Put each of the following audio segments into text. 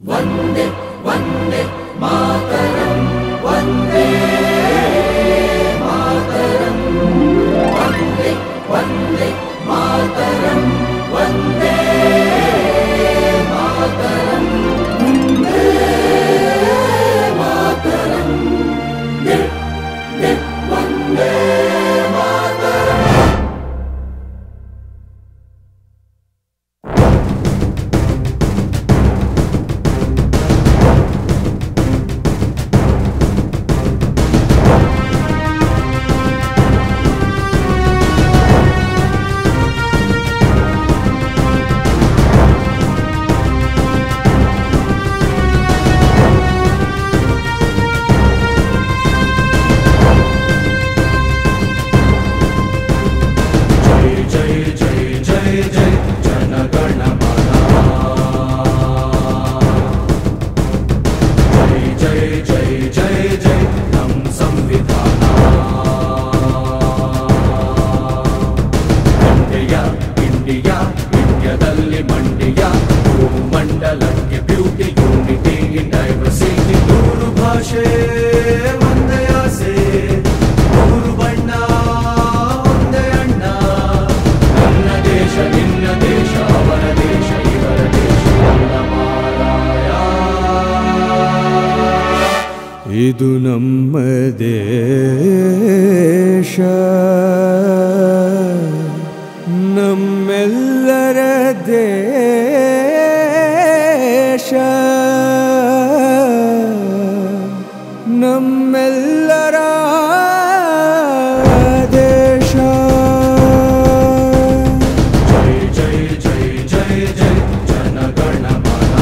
वंदे वंदे मातरम वंदे मातरम वंदे वंदे मातरम वंदे मातरम वंदे मातरम वंदे मातरम। ಇದು ನಮ್ಮ ದೇಶ, ನಮ್ಮೆಲ್ಲರ ದೇಶ, ನಮ್ಮೆಲ್ಲರ ದೇಶ। ಜೈ ಜೈ ಜೈ ಜೈ ಜೈ ಜನಗಣ ಮನ,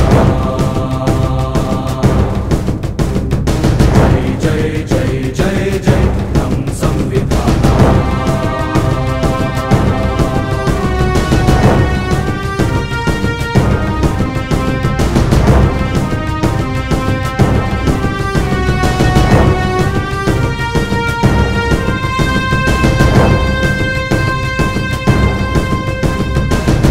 ಜೈ ಜೈ ಜೈ ಜೈ ನಮ್ ಸಂವಿಧಾನ।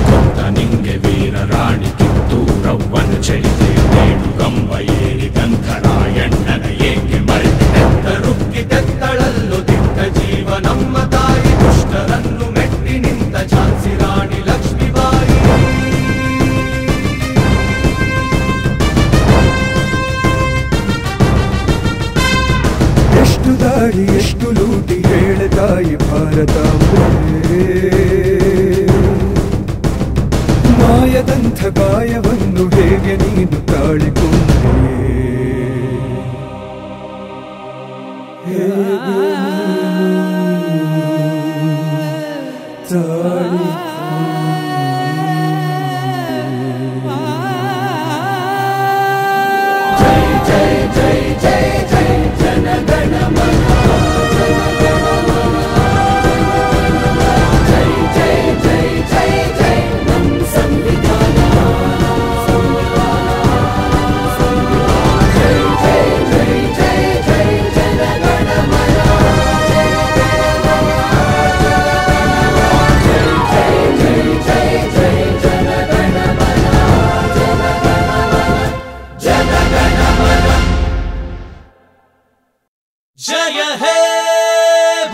ಗೊತ್ತ ನಿಂಗೆ ವೀರ ರಾಣಿ ಕಿತ್ತೂರವ್ವನ ಚರಿತೆ, ನೇಡು ಗಂಬ ಏರಿದಂಥ ರಾಯಣ್ಣನ ಏಕೆ ಮರೆತೆ, ರುಕ್ಕಿ ತೆತ್ತಳಲ್ಲು ದಿಟ್ಟ ಜೀವ ನಮ್ಮ ತಾಯಿ, ದುಷ್ಟರನ್ನು ಮೆಟ್ಟಿ ನಿಂತ ಝಾನ್ಸಿ ರಾಣಿ ಲಕ್ಷ್ಮೀಬಾಯಿ। ಎಷ್ಟು ದಾರಿ ಎಷ್ಟು ಲೂಟಿ ಹೇಳ ತಾಯಿ ಭಾರತಾಂಬೆ, ಮಾಯದಂಥ ಗಾಯವನ್ನು ಹೇಗೆ ನೀನು ತಾಳಿಕೊಂಡೆ, ಜೈ ಜೈ ಜೈ ಜೈ ಜೈ ಜನಗಣ ಮನ, ಜೈ ಜೈ ಜೈ ಜೈ ಜೈ ನಮ್ ಸಂವಿಧಾನ, ಜೈ ಜೈ ಜೈ ಜೈ ಜೈ ಜನಗಣ ಮನ, ಜೈ ಜೈ ಜೈ ಜೈ ಜೈ ಜನಗಣ ಮನ, ಜನಗಣ ಮನ। जय हे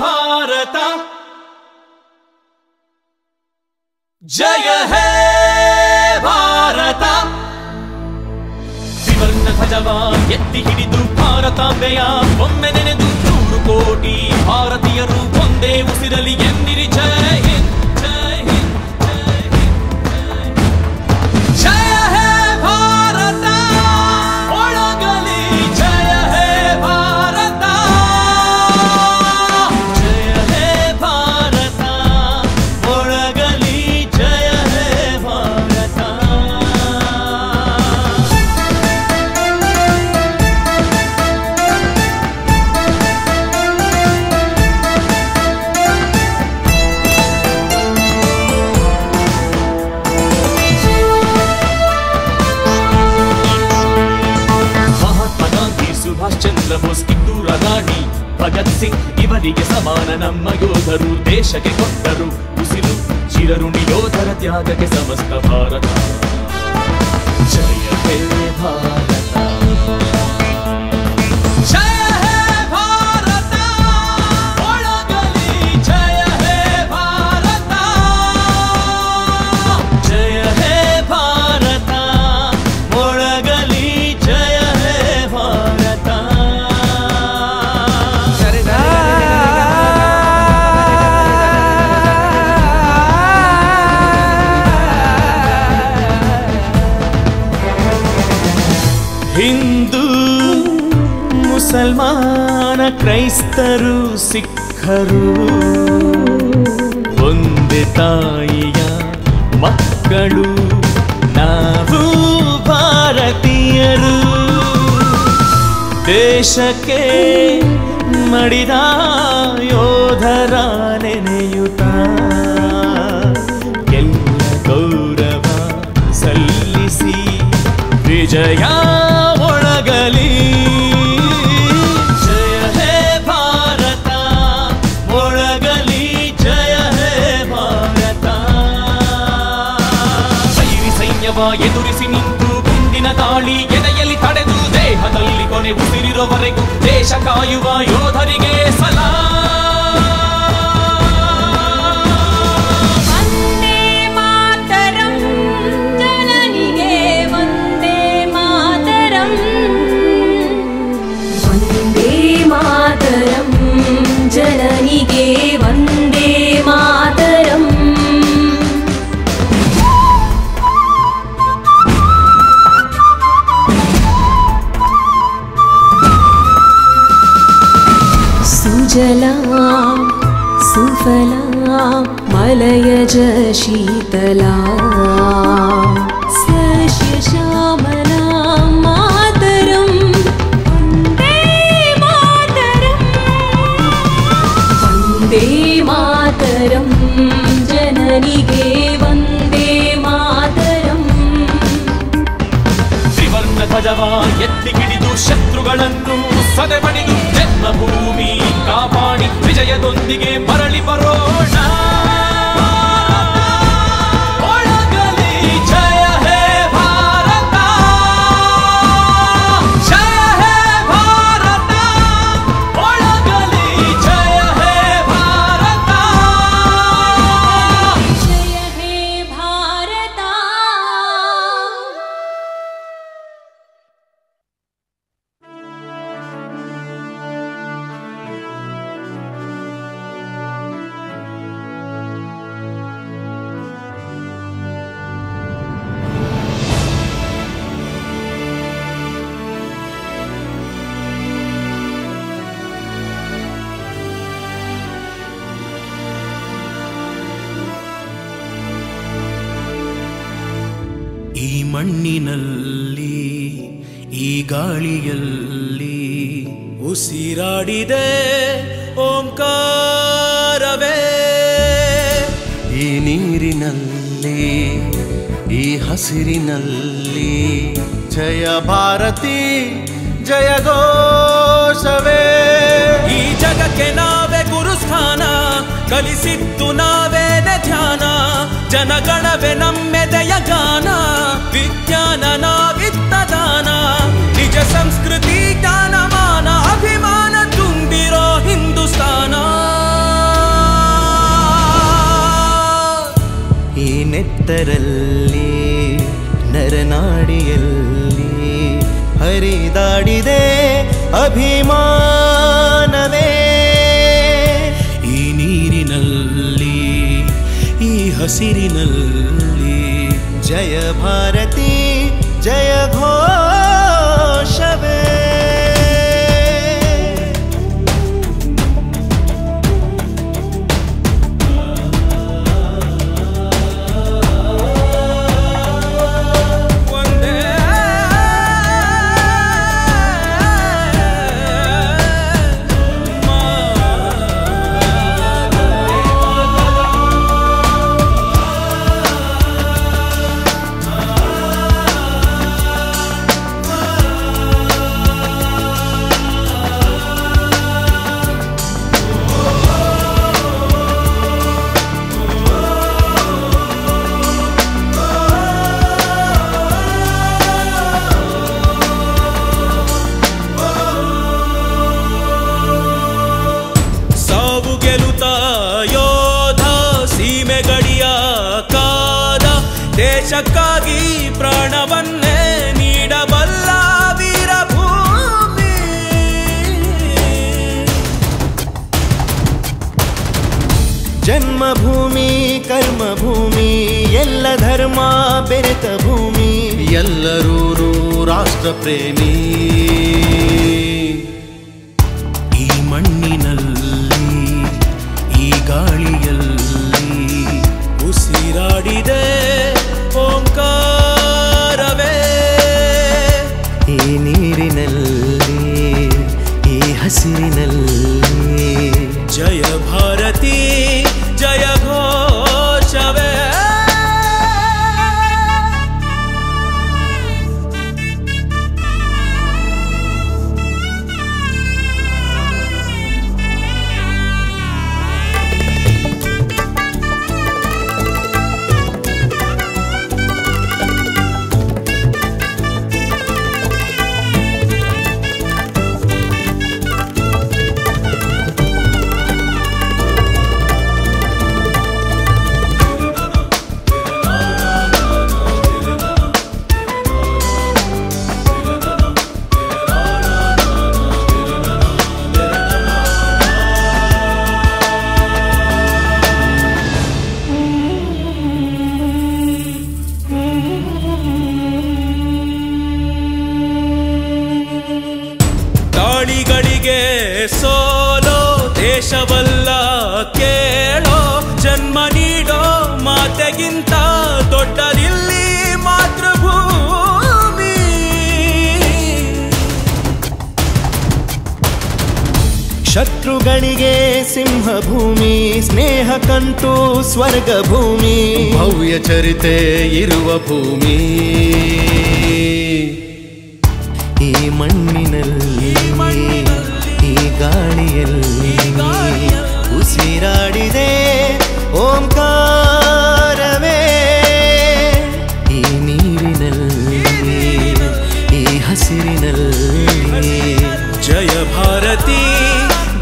भारत, जय हे भारत। ತ್ರಿವರ್ಣ ಧ್ವಜವ ಎತ್ತಿ ಹಿಡಿದು ಭಾರತಾಂಬೆಯ ಒಮ್ಮೆ ನೆನೆದು 100 ಕೋಟಿ ಭಾರತೀಯರು ಒಂದೇ ಉಸಿರಲಿ ಎನ್ನಿರಿ ಜಯ ಹಿಂದ್ ಜಯ ಹಿಂದ್ ಜಯ ಹಿಂದ್ ಜಯ ಹೇ ಭಾರತ, ಒಳಗಲಿ ಜಯ ಹೇ ಭಾರತ, ಜಯ ಹೇ ಭಾರತ, ಒಳಗಲಿ ಜಯ ಹೇ ಭಾರತ। ಸುಭಾಷ್ ಚಂದ್ರ ಬೋಸ್, ಕಿತ್ತೂರ ರಾಣಿ ಭಗತ್ ಸಿಂಗ್ ಇವರಿಗೆ ಸಮಾನ ನಮ್ಮ ಯೋಧರು ದೇಶಕ್ಕೆ ಕೊಟ್ಟರು ಉಸಿರು, ಚಿರಋಣಿ ಯೋಧರ ತ್ಯಾಗಕ್ಕೆ ಸಮಸ್ತ ಭಾರತ। ಜಯ ಹೇ ಭಾರತ। ಹಿಂದೂ ಮುಸಲ್ಮಾನ ಕ್ರೈಸ್ತರು ಸಿಖ್ಖರು ಒಂದೇ ತಾಯಿಯ ಮಕ್ಕಳು ನಾವು ಭಾರತೀಯರು. ದೇಶಕ್ಕೆ ಮಡಿದ ಯೋಧರ ನೆನೆಯುತ್ತ ಎಲ್ಲ ಗೌರವ ಸಲ್ಲಿಸಿ ವಿಜಯ ಒಳಗಲಿ. ಜಯ ಹೇ ಭಾರತ ಒಳಗಲಿ, ಜಯ ಹೇ ಭಾರತ. ಸೈರಿ ಸೈನ್ಯವ ಎದುರಿಸಿ ನಿಂತು ಗುಂಡಿನ ದಾಳಿ ಎದೆಯಲ್ಲಿ ತಡೆದು ದೇಹದಲ್ಲಿ ಕೊನೆ ಉಸಿರಿರುವವರೆಗೂ ದೇಶ ಕಾಯುವ ಯೋಧರಿಗೆ ಸಲಾಂ. ಜನನಿಗೆ ವಂದೇ ಮಾತರಂ. सुजलां सुफलां मलयज शीतलां सस्यश्यामलां मातरं वन्दे मातरं. वन्दे मातरं जननिगे वन्दे मातरं. ತ್ರಿವರ್ಣ ಧ್ವಜವ ಎತ್ತಿ ಹಿಡಿದು ಶತ್ರುಗಳನ್ನು ಸದೆಬಡಿದು ಜನ್ಮಭೂಮಿ ಕಾಪಾಡಿ ವಿಜಯದೊಂದಿಗೆ ಮರಳಿ ಬರೋಣ. ಒಳಗಲಿ ಜಯ ಹೇ ಭಾರತ, ಜಯ ಹೇ ಭಾರತ, ಒಳಗಲಿ ಜಯ ಹೇ ಭಾರತ, ಜಯ ಹೇ ಭಾರತ. ಈ ಮಣ್ಣಿನಲ್ಲಿ ಈ ಗಾಳಿಯಲ್ಲಿ ಉಸಿರಾಡಿದೆ ಓಂಕಾರವೇ. ಈ ನೀರಿನಲ್ಲಿ ಈ ಹಸಿರಿನಲ್ಲಿ ಜಯ ಭಾರತಿ ಜಯ ಘೋಷವೇ. ಈ ಜಗಕ್ಕೆ ನಾವೇ ಗುರುಸ್ಥಾನ, ಕಲಿಸಿದ್ದು ನಾವೇನೆ ಧ್ಯಾನ. ಜನಗಣವೇ ನಮ್ಮೆದೆಯ ಗಾನ, ವಿಜ್ಞಾನ ನಾವಿತ್ತ ದಾನ. ನಿಜ ಸಂಸ್ಕೃತಿ ಜ್ಞಾನಮಾನ, ಅಭಿಮಾನ ತುಂಬಿರೋ ಹಿಂದೂಸ್ತಾನ. ಈ ನೆತ್ತರಲ್ಲಿ ನರನಾಡಿಯಲ್ಲಿ ಹರಿದಾಡಿದೆ ಅಭಿಮಾನವೇ. ಈ ನೀರಿನಲ್ಲಿ ಈ ಹಸಿರಿನಲ್ಲಿ ಜಯ ಭಾರತಿ ಜಯ ಘೋಷವೇ. ದೇಶಕ್ಕಾಗಿ ಪ್ರಾಣವನ್ನೇ ನೀಡಬಲ್ಲ ವೀರಭೂಮಿ. ಜನ್ಮಭೂಮಿ ಕರ್ಮಭೂಮಿ ಎಲ್ಲ ಧರ್ಮ ಬೆರೆತ ಭೂಮಿ. ಎಲ್ಲರೂ ರಾಷ್ಟ್ರ ಪ್ರೇಮಿ. ಈ ಮಣ್ಣಿನಲ್ಲಿ ಈ ಗಾಳಿಯಲ್ಲಿ ಉಸಿರಾಡಿದೆ ಓಂಕಾರವೇ. ಈ ನೀರಿನಲ್ಲಿ ಈ ಹಸಿರಿನಲ್ಲಿ ಜಯ ಭಾರತಿ ಜಯ ಘೋಷವೇ. ದಾಳಿಗಳಿಗೆ ಸೋಲೋ ದೇಶವಲ್ಲ ಕೇಳೋ, ಜನ್ಮ ನೀಡೋ ಮಾತೆಗಿಂತ ದೊಡ್ಡದಿಲ್ಲಿ ಮಾತೃಭೂಮಿ. ಶತ್ರುಗಳಿಗೆ ಸಿಂಹಭೂಮಿ, ಸ್ನೇಹಕ್ಕಂತೂ ಸ್ವರ್ಗ ಭೂಮಿ, ಭವ್ಯ ಚರಿತೆ ಇರುವ ಭೂಮಿ. ಈ ಮಣ್ಣಿನಲ್ಲಿ ಈ ಗಾಳಿಯಲ್ಲಿ ಉಸಿರಾಡಿದೆ ಓಂಕಾರವೇ. ಈ ನೀರಿನಲ್ಲಿ ಈ ಹಸಿರಿನಲ್ಲಿ ಜಯ ಭಾರತಿ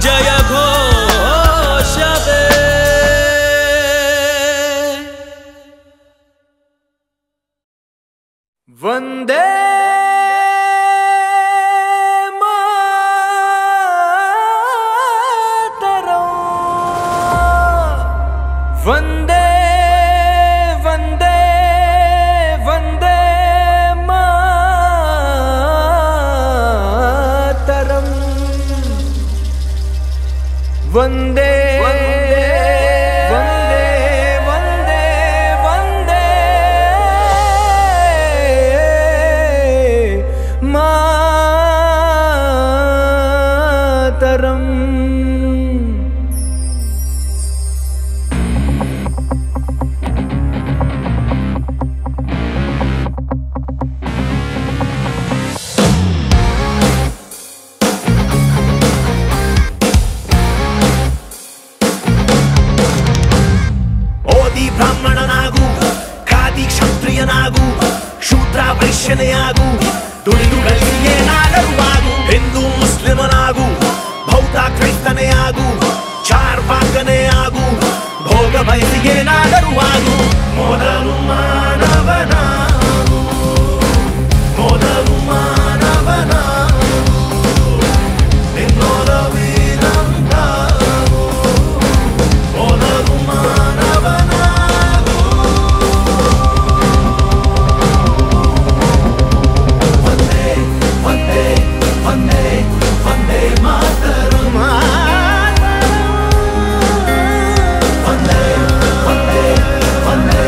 ಜಯ ಘೋಷವೇ. ವಂದೇ ವಂದೇ ವಂದೇ ವಂದೇ ಮಾತರಂ. ವಂದೇ ವಂದೇ ವಂದೇ ವಂದೇ ಮಾತರಂ. ಬ್ರಾಹ್ಮಣನಾಗು, ಖಾದಿ ಕ್ಷತ್ರಿಯನಾಗು, ಶೂದ್ರ ವೈಶ್ಯನೆಯಾಗು, ದುಡಿದು ಗಳಿಗೆನಾದರೂ ಆಗು. ಹಿಂದೂ ಮುಸ್ಲಿಮನಾಗು, ಬೌದ್ಧ ಕ್ರೈಸ್ತನೆಯಾಗು, ಚಾರ್ವಾಕನೇ ಆಗು, ಭೋಗ ಬಯಸಿಗೇನಾದರೂ ಆಗು. ಮೊದಲು ಮಾನವನಾಗು, ಮೊದಲು ಮಾನವನಾಗು, ನಿನ್ನೋದ ವೀರಂತಾಗು, ಮೊದಲು ಮಾನವನಾಗು. Vande Vande Vande Vande Mataram. Vande Vande Vande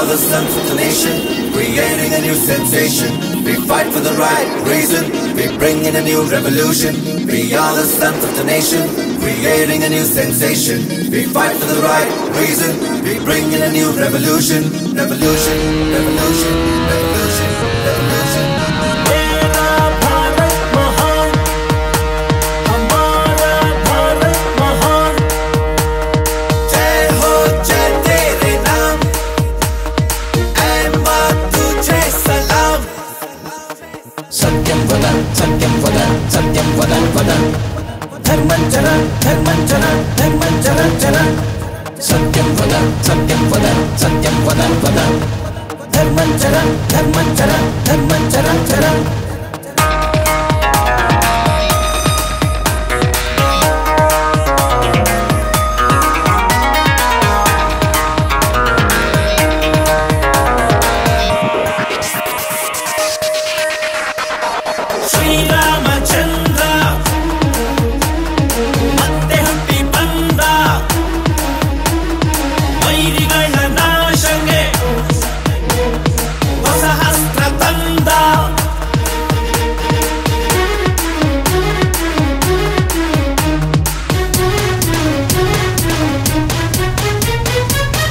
are the sons of the nation, creating a new sensation. We fight for the right reason, we bring in a new revolution. We are the sons of the nation, creating a new sensation. We fight for the right reason, we bring in a new revolution. Revolution, revolution, revolution, revolution. मेरा भारत महान, हमारा भारत महान. जय हो जय तेरे नाम, ऐ माँ तुझे सलाम. सत्यं वद सत्यं वद सत्यं वद वद धर्मं चर धर्मं चर धर्मं चर चर. सत्यं वद सत्यं वद सत्यं वद वद धर्मं चर धर्मं चर धर्मं चर चर. ಶ್ರೀರಾಮಚಂದ್ರ ಮತ್ತೆ ಹುಟ್ಟಿ ಬಂದ, ವೈರಿಗಳ ನಾಶಕ್ಕೆ ಹೊಸ ಅಸ್ತ್ರ ತಂದ.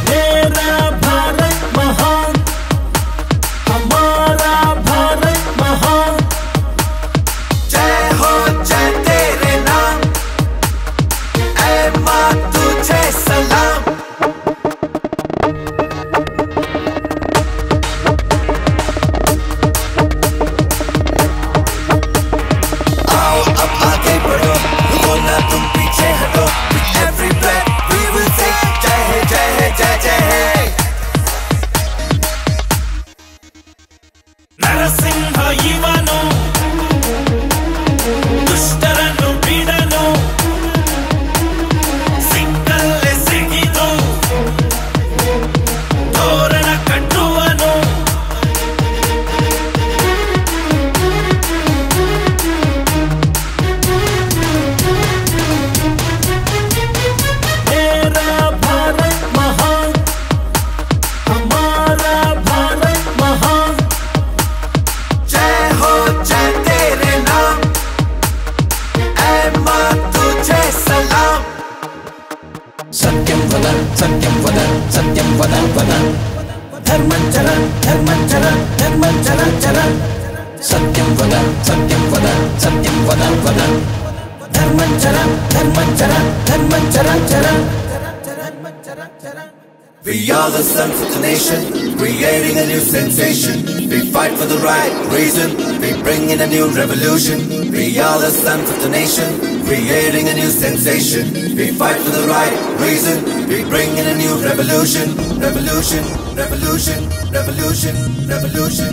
मेरा भारत महान, हमारा भारत महान. जय हो जय तेरे नाम, ऐ माँ तुझे सलाम. आओ अब आगे बढ़ो, रुको ना तुम पीछे हटो. With every breath we will say जय है जय है जय जय है. ನರಸಿಂಹ ಇವನು ದುಷ್ಟರನ್ನು ಬಿಡನು, ಸಿಕ್ಕಲ್ಲೇ ಸಿಗಿದು ತೋರಣ ಕಟ್ಟುವನು. मेरा भारत महान, हमारा भारत महान. जय हो जय तेरे नाम, ऐ माँ तुझे सलाम. सत्यं वद सत्यं वद सत्यं वद वद धर्मं चर धर्मं चर धर्मं चर चर. सत्यं वद सत्यं वद सत्यं वद वद धर्मं चर धर्मं चर धर्मं चर चर. We are the sons of the nation, creating a new sensation. We fight for the right reason, we bring in a new revolution. We are the sons of the nation, creating a new sensation. We fight for the right reason, we bring in a new revolution. Revolution, revolution, revolution, revolution.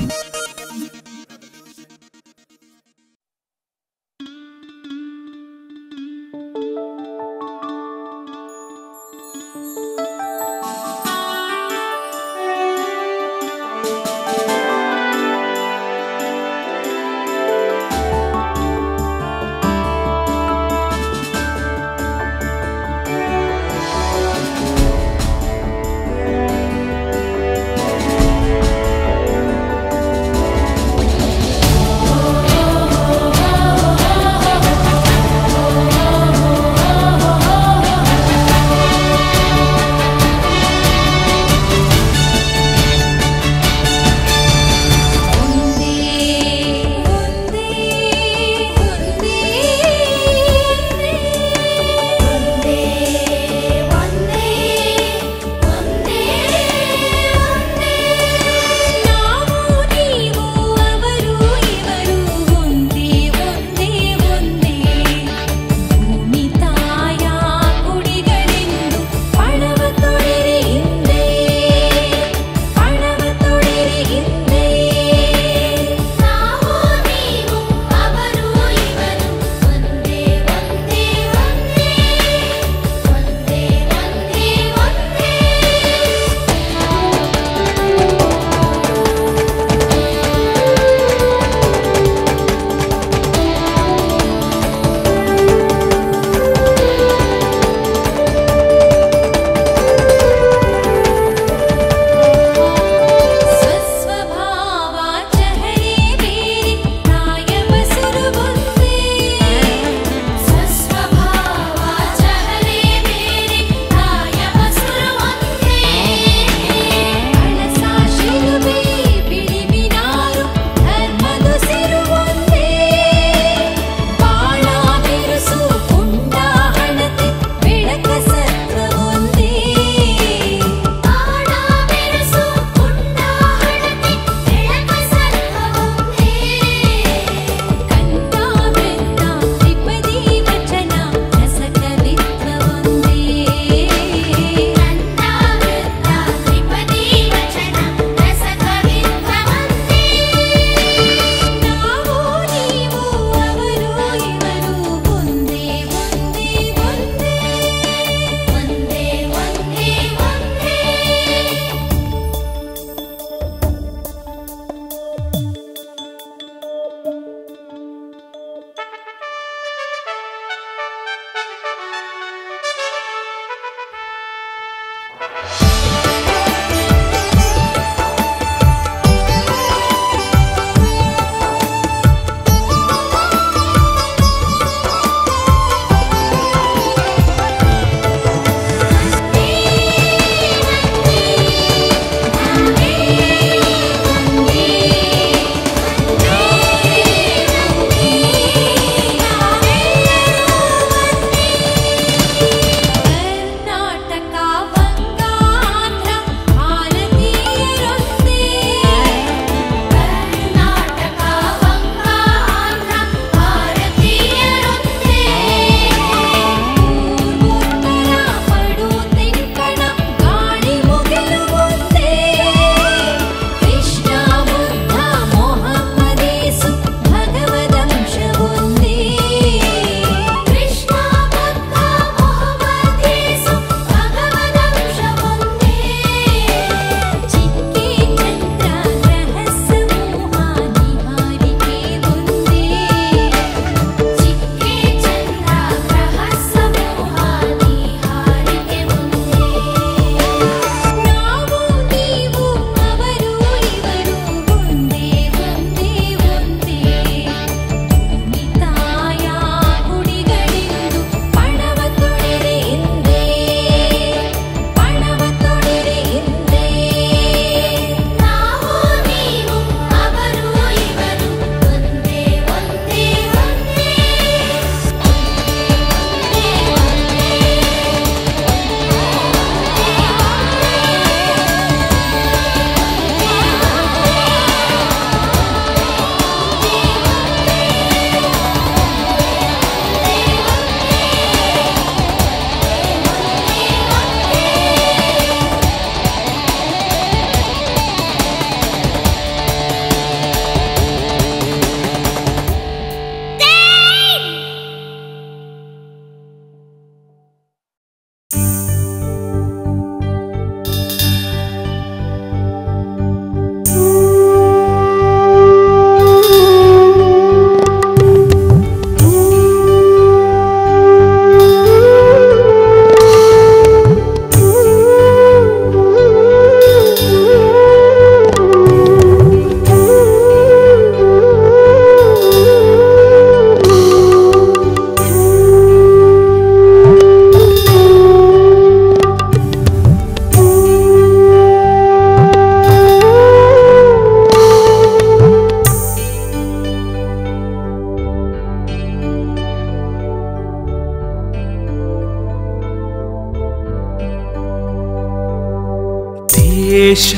ದೇಶ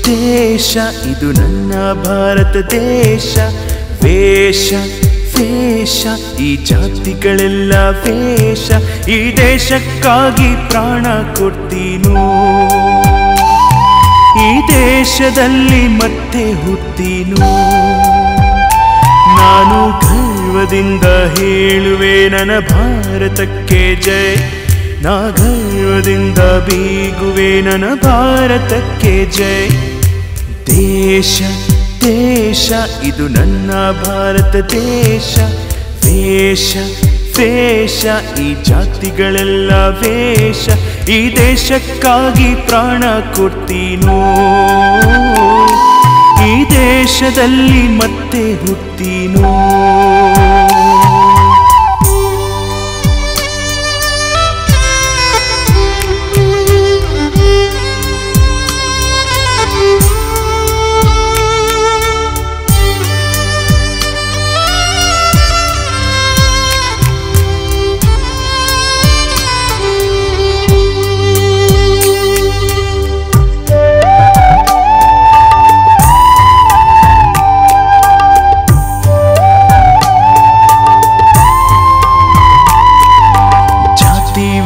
ದೇಶ ಇದು ನನ್ನ ಭಾರತ ದೇಶ. ವೇಷ ವೇಷ ಈ ಜಾತಿಗಳೆಲ್ಲ ವೇಷ. ಈ ದೇಶಕ್ಕಾಗಿ ಪ್ರಾಣ ಕೊಡ್ತೀನೋ. ಈ ದೇಶದಲ್ಲಿ ಮತ್ತೆ ಹುಟ್ಟೀನೋ. ನಾನು ಗರ್ವದಿಂದ ಹೇಳುವೆ ನನ್ನ ಭಾರತಕ್ಕೆ ಜೈ. ನಾ ಗರ್ವದಿಂದ ಬೀಗುವೆ ನನ್ನ ಭಾರತಕ್ಕೆ ಜೈ. ದೇಶ ದೇಶ ಇದು ನನ್ನ ಭಾರತ ದೇಶ. ವೇಷ ವೇಷ ಈ ಜಾತಿಗಳೆಲ್ಲ ವೇಷ. ಈ ದೇಶಕ್ಕಾಗಿ ಪ್ರಾಣ ಕೊಡ್ತೀನೋ. ಈ ದೇಶದಲ್ಲಿ ಮತ್ತೆ ಹುಟ್ಟೀನೋ.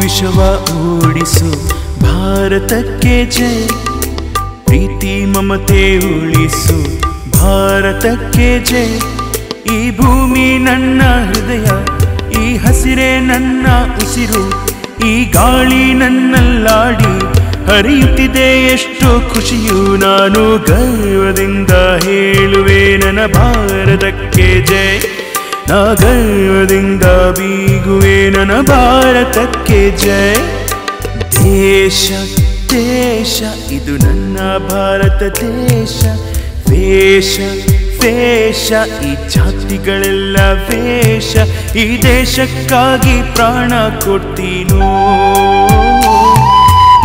ವಿಷವ ಓಡಿಸು ಭಾರತಕ್ಕೆ ಜೈ. ಪ್ರೀತಿ ಮಮತೆ ಉಳಿಸು ಭಾರತಕ್ಕೆ ಜೈ. ಈ ಭೂಮಿ ನನ್ನ ಹೃದಯ, ಈ ಹಸಿರೇ ನನ್ನ ಉಸಿರು. ಈ ಗಾಳಿ ನನ್ನಲ್ಲಾಡಿ ಹರಿಯುತ್ತಿದೆ ಎಷ್ಟು ಖುಷಿಯು. ನಾನು ಗರ್ವದಿಂದ ಹೇಳುವೆ ನನ್ನ ಭಾರತಕ್ಕೆ ಜೈ. ನಾ ಗರ್ವದಿಂದ ಬೀಗುವೆ ನನ್ನ ಭಾರತಕ್ಕೆ ಜೈ. ದೇಶ ದೇಶ ಇದು ನನ್ನ ಭಾರತ ದೇಶ. ವೇಷ ವೇಷ ಈ ಜಾತಿಗಳೆಲ್ಲ ವೇಷ. ಈ ದೇಶಕ್ಕಾಗಿ ಪ್ರಾಣ ಕೊಡ್ತೀನೋ.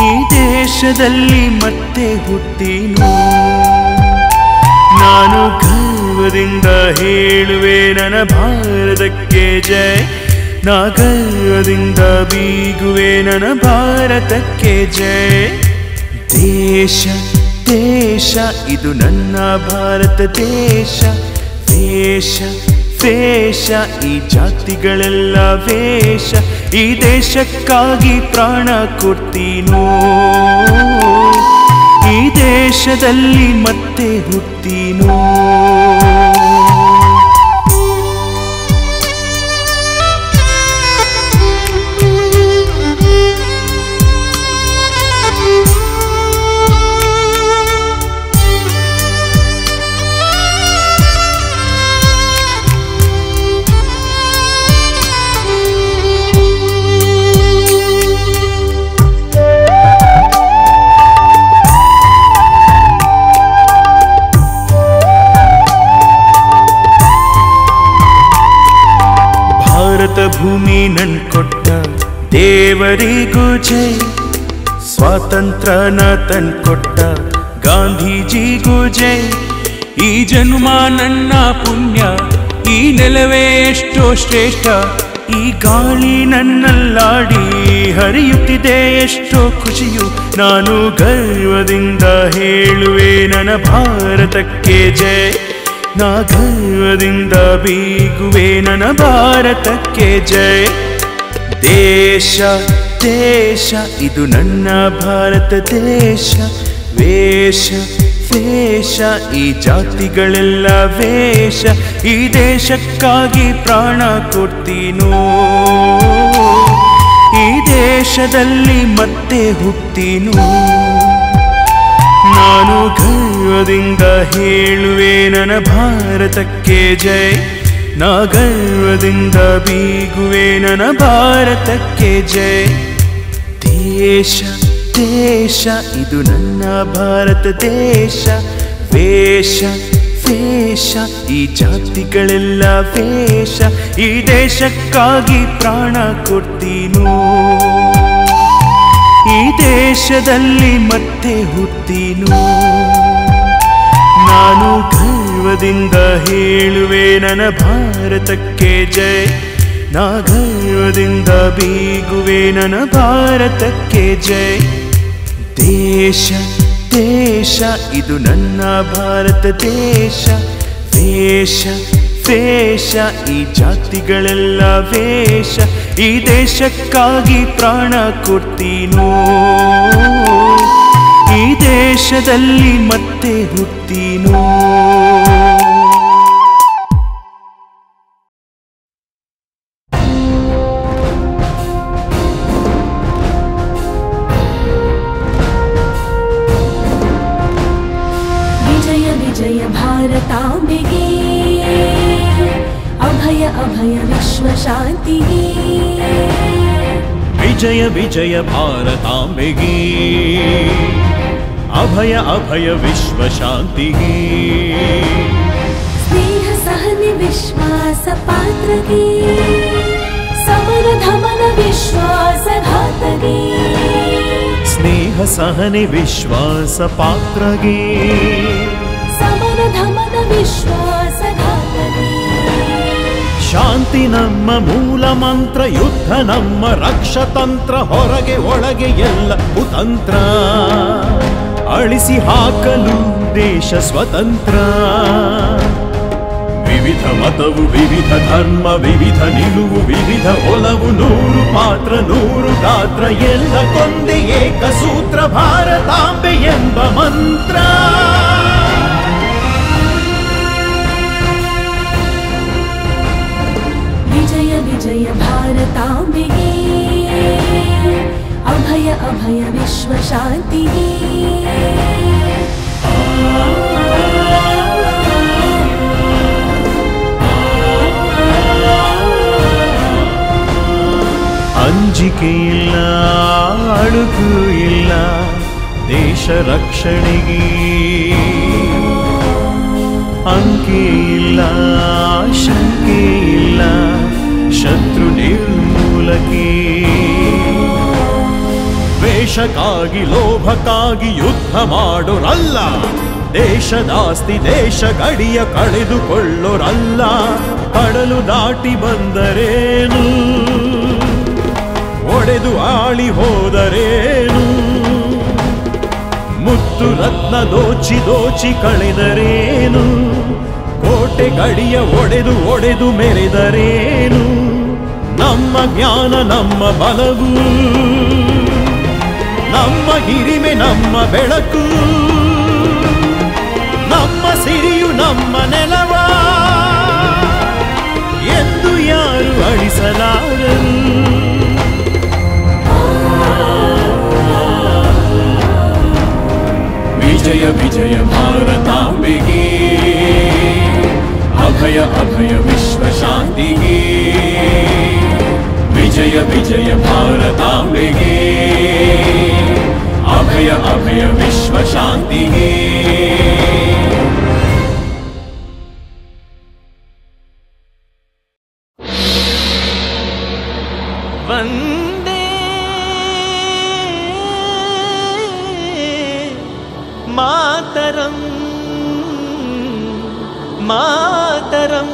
ಈ ದೇಶದಲ್ಲಿ ಮತ್ತೆ ಹುಟ್ಟೀನೋ. ನಾನು ಗರ್ವದಿಂದ ಹೇಳುವೆ ನನ್ನ ಭಾರತಕ್ಕೆ ಜೈ. ನಾ ಗರ್ವದಿಂದ ಬೀಗುವೆ ನನ್ನ ಭಾರತಕ್ಕೆ ಜೈ. ದೇಶ ದೇಶ ಇದು ನನ್ನ ಭಾರತ ದೇಶ. ವೇಷ ವೇಷ ಈ ಜಾತಿಗಳೆಲ್ಲ ವೇಷ. ಈ ದೇಶಕ್ಕಾಗಿ ಪ್ರಾಣ ಕೊಡ್ತೀನೋ. ಈ ದೇಶದಲ್ಲಿ ಮತ್ತೆ ಹುಟ್ಟೀನೋ. ಭೂಮಿ ನನ್ ಕೊಟ್ಟ ದೇವರಿಗೂ ಜೈ. ಸ್ವಾತಂತ್ರ್ಯನ ತನ್ ಕೊಟ್ಟ ಗಾಂಧೀಜಿಗೂ ಜೈ. ಈ ಜನ್ಮ ನನ್ನ ಪುಣ್ಯ, ಈ ನೆಲವೇ ಎಷ್ಟೋ ಶ್ರೇಷ್ಠ. ಈ ಗಾಳಿ ನನ್ನಲ್ಲಾಡಿ ಹರಿಯುತ್ತಿದೆ ಎಷ್ಟೋ ಖುಷಿಯು. ನಾನು ಗರ್ವದಿಂದ ಹೇಳುವೆ ನನ್ನ ಭಾರತಕ್ಕೆ ಜೈ. ನಾ ಗರ್ವದಿಂದ ಬೀಗುವೆ ನನ್ನ ಭಾರತಕ್ಕೆ ಜೈ. ದೇಶ ದೇಶ ಇದು ನನ್ನ ಭಾರತ ದೇಶ. ವೇಷ ವೇಷ ಈ ಜಾತಿಗಳೆಲ್ಲ ವೇಷ. ಈ ದೇಶಕ್ಕಾಗಿ ಪ್ರಾಣ ಕೊಡ್ತೀನೋ. ಈ ದೇಶದಲ್ಲಿ ಮತ್ತೆ ಹುಟ್ಟೀನೋ. ನಾನು ಗರ್ವದಿಂದ ಹೇಳುವೆ ನನ್ನ ಭಾರತಕ್ಕೆ ಜೈ. ನಾ ಗರ್ವದಿಂದ ಬೀಗುವೆ ನನ್ನ ಭಾರತಕ್ಕೆ ಜೈ. ದೇಶ ದೇಶ ಇದು ನನ್ನ ಭಾರತ ದೇಶ. ವೇಷ ವೇಷ ಈ ಜಾತಿಗಳೆಲ್ಲ ವೇಷ. ಈ ದೇಶಕ್ಕಾಗಿ ಪ್ರಾಣ ಕೊಡ್ತೀನೋ. ಈ ದೇಶದಲ್ಲಿ ಮತ್ತೆ ಹುಟ್ಟೀನೋ. ನಾನು ಗರ್ವದಿಂದ ಹೇಳುವೆ ನನ್ನ ಭಾರತಕ್ಕೆ ಜೈ. ನಾ ಗರ್ವದಿಂದ ಬೀಗುವೆ ನನ್ನ ಭಾರತಕ್ಕೆ ಜೈ. ದೇಶ ದೇಶ ಇದು ನನ್ನ ಭಾರತ ದೇಶ. ವೇಷ ವೇಷ ಈ ಜಾತಿಗಳೆಲ್ಲ ವೇಷ, ಈ ದೇಶಕ್ಕಾಗಿ ಪ್ರಾಣ ಕೊಡ್ತೀನೋ, ಈ ದೇಶದಲ್ಲಿ ಮತ್ತೆ ಹುಟ್ಟೀನೋ. ವಿಜಯ ವಿಜಯ ಭಾರತಾಂಬೆಗೆ, ಅಭಯ ಅಭಯ ವಿಶ್ವ ಶಾಂತಿಗೆ. ವಿಜಯ ವಿಜಯ ಭಾರತಾಂಬೆಗೆ, ಅಭಯ ಅಭಯ ವಿಶ್ವ ಶಾಂತಿಗೆ. ಸ್ನೇಹ ಸಹನೆ ವಿಶ್ವಾಸ ಪಾತ್ರಗೆ, ಸಮರ ಧಮನ ವಿಶ್ವಾಸ ಘಾತಗೆ. ಸ್ನೇಹ ಸಹನೆ ವಿಶ್ವಾಸ ಪಾತ್ರಗೆ, ಸಮರ ಧಮನ ವಿಶ್ವಾಸ ಘಾತಗೆ. ಶಾಂತಿ ನಮ್ಮ ಮೂಲ ಮಂತ್ರ, ಯುದ್ಧ ನಮ್ಮ ರಕ್ಷತಂತ್ರ. ಹೊರಗೆ ಒಳಗೆ ಎಲ್ಲ ಕುತಂತ್ರ, ಅಳಿಸಿ ಹಾಕಲು ದೇಶ ಸ್ವತಂತ್ರ. ವಿವಿಧ ಮತವು ವಿವಿಧ ಧರ್ಮ, ವಿವಿಧ ನಿಲುವು ವಿವಿಧ ಒಲವು. 100 ಪಾತ್ರ 100 ಗಾತ್ರ, ಎಲ್ಲ ಕೊಂದೆ ಏಕ ಸೂತ್ರ. ಭಾರತಾಂಬೆ ಎಂಬ ಮಂತ್ರ. ವಿಜಯ ವಿಜಯ ಭಾರತಾಂಬೆಗೆ, ಅಭಯ ಅಭಯ ವಿಶ್ವ ಶಾಂತಿಗೆ. ಅಂಜಿಕೆ ಇಲ್ಲ, ಅಳುಕು ಇಲ್ಲ ದೇಶ ರಕ್ಷಣೆಗೆ. ಅಂಕೆ ಇಲ್ಲ, ಶಂಕೆ ಇಲ್ಲ ಶತ್ರು ನಿರ್ಮೂಲಕ್ಕೆ. ದ್ವೇಷಕ್ಕಾಗಿ ಲೋಭಕ್ಕಾಗಿ ಯುದ್ಧ ಮಾಡೋರಲ್ಲ, ದೇಶದಾಸ್ತಿ ದೇಶ ಗಡಿಯ ಕಳೆದುಕೊಳ್ಳೋರಲ್ಲ. ಕಡಲು ದಾಟಿ ಬಂದರೇನು, ಒಡೆದು ಆಳಿ ಹೋದರೇನು. ಮುತ್ತು ರತ್ನ ದೋಚಿ ದೋಚಿ ಕಳೆದರೇನು, ಕೋಟೆ ಗಡಿಯ ಒಡೆದು ಒಡೆದು ಮೆರೆದರೇನು. ನಮ್ಮ ಜ್ಞಾನ ನಮ್ಮ ಬಲವು, ನಮ್ಮ ಹಿರಿಮೆ ನಮ್ಮ ಬೆಳಕು. ನಮ್ಮ ಸಿರಿಯು ನಮ್ಮ ನೆಲವ ಎಂದು ಯಾರು ಅಳಿಸಲಾರರು. ವಿಜಯ ವಿಜಯ ಭಾರತಾಂಬೆಗೆ, ಅಭಯ ಅಭಯ ವಿಶ್ವ ಶಾಂತಿಗೆ. ವಿಜಯ ವಿಜಯ ಭಾರತಾಂಬೆಗೆ, ಅಭಯ ಅಭಯ ವಿಶ್ವ ಶಾಂತಿಗೆ. ವಂದೇ ಮಾತರಂ ಮಾತರಂ.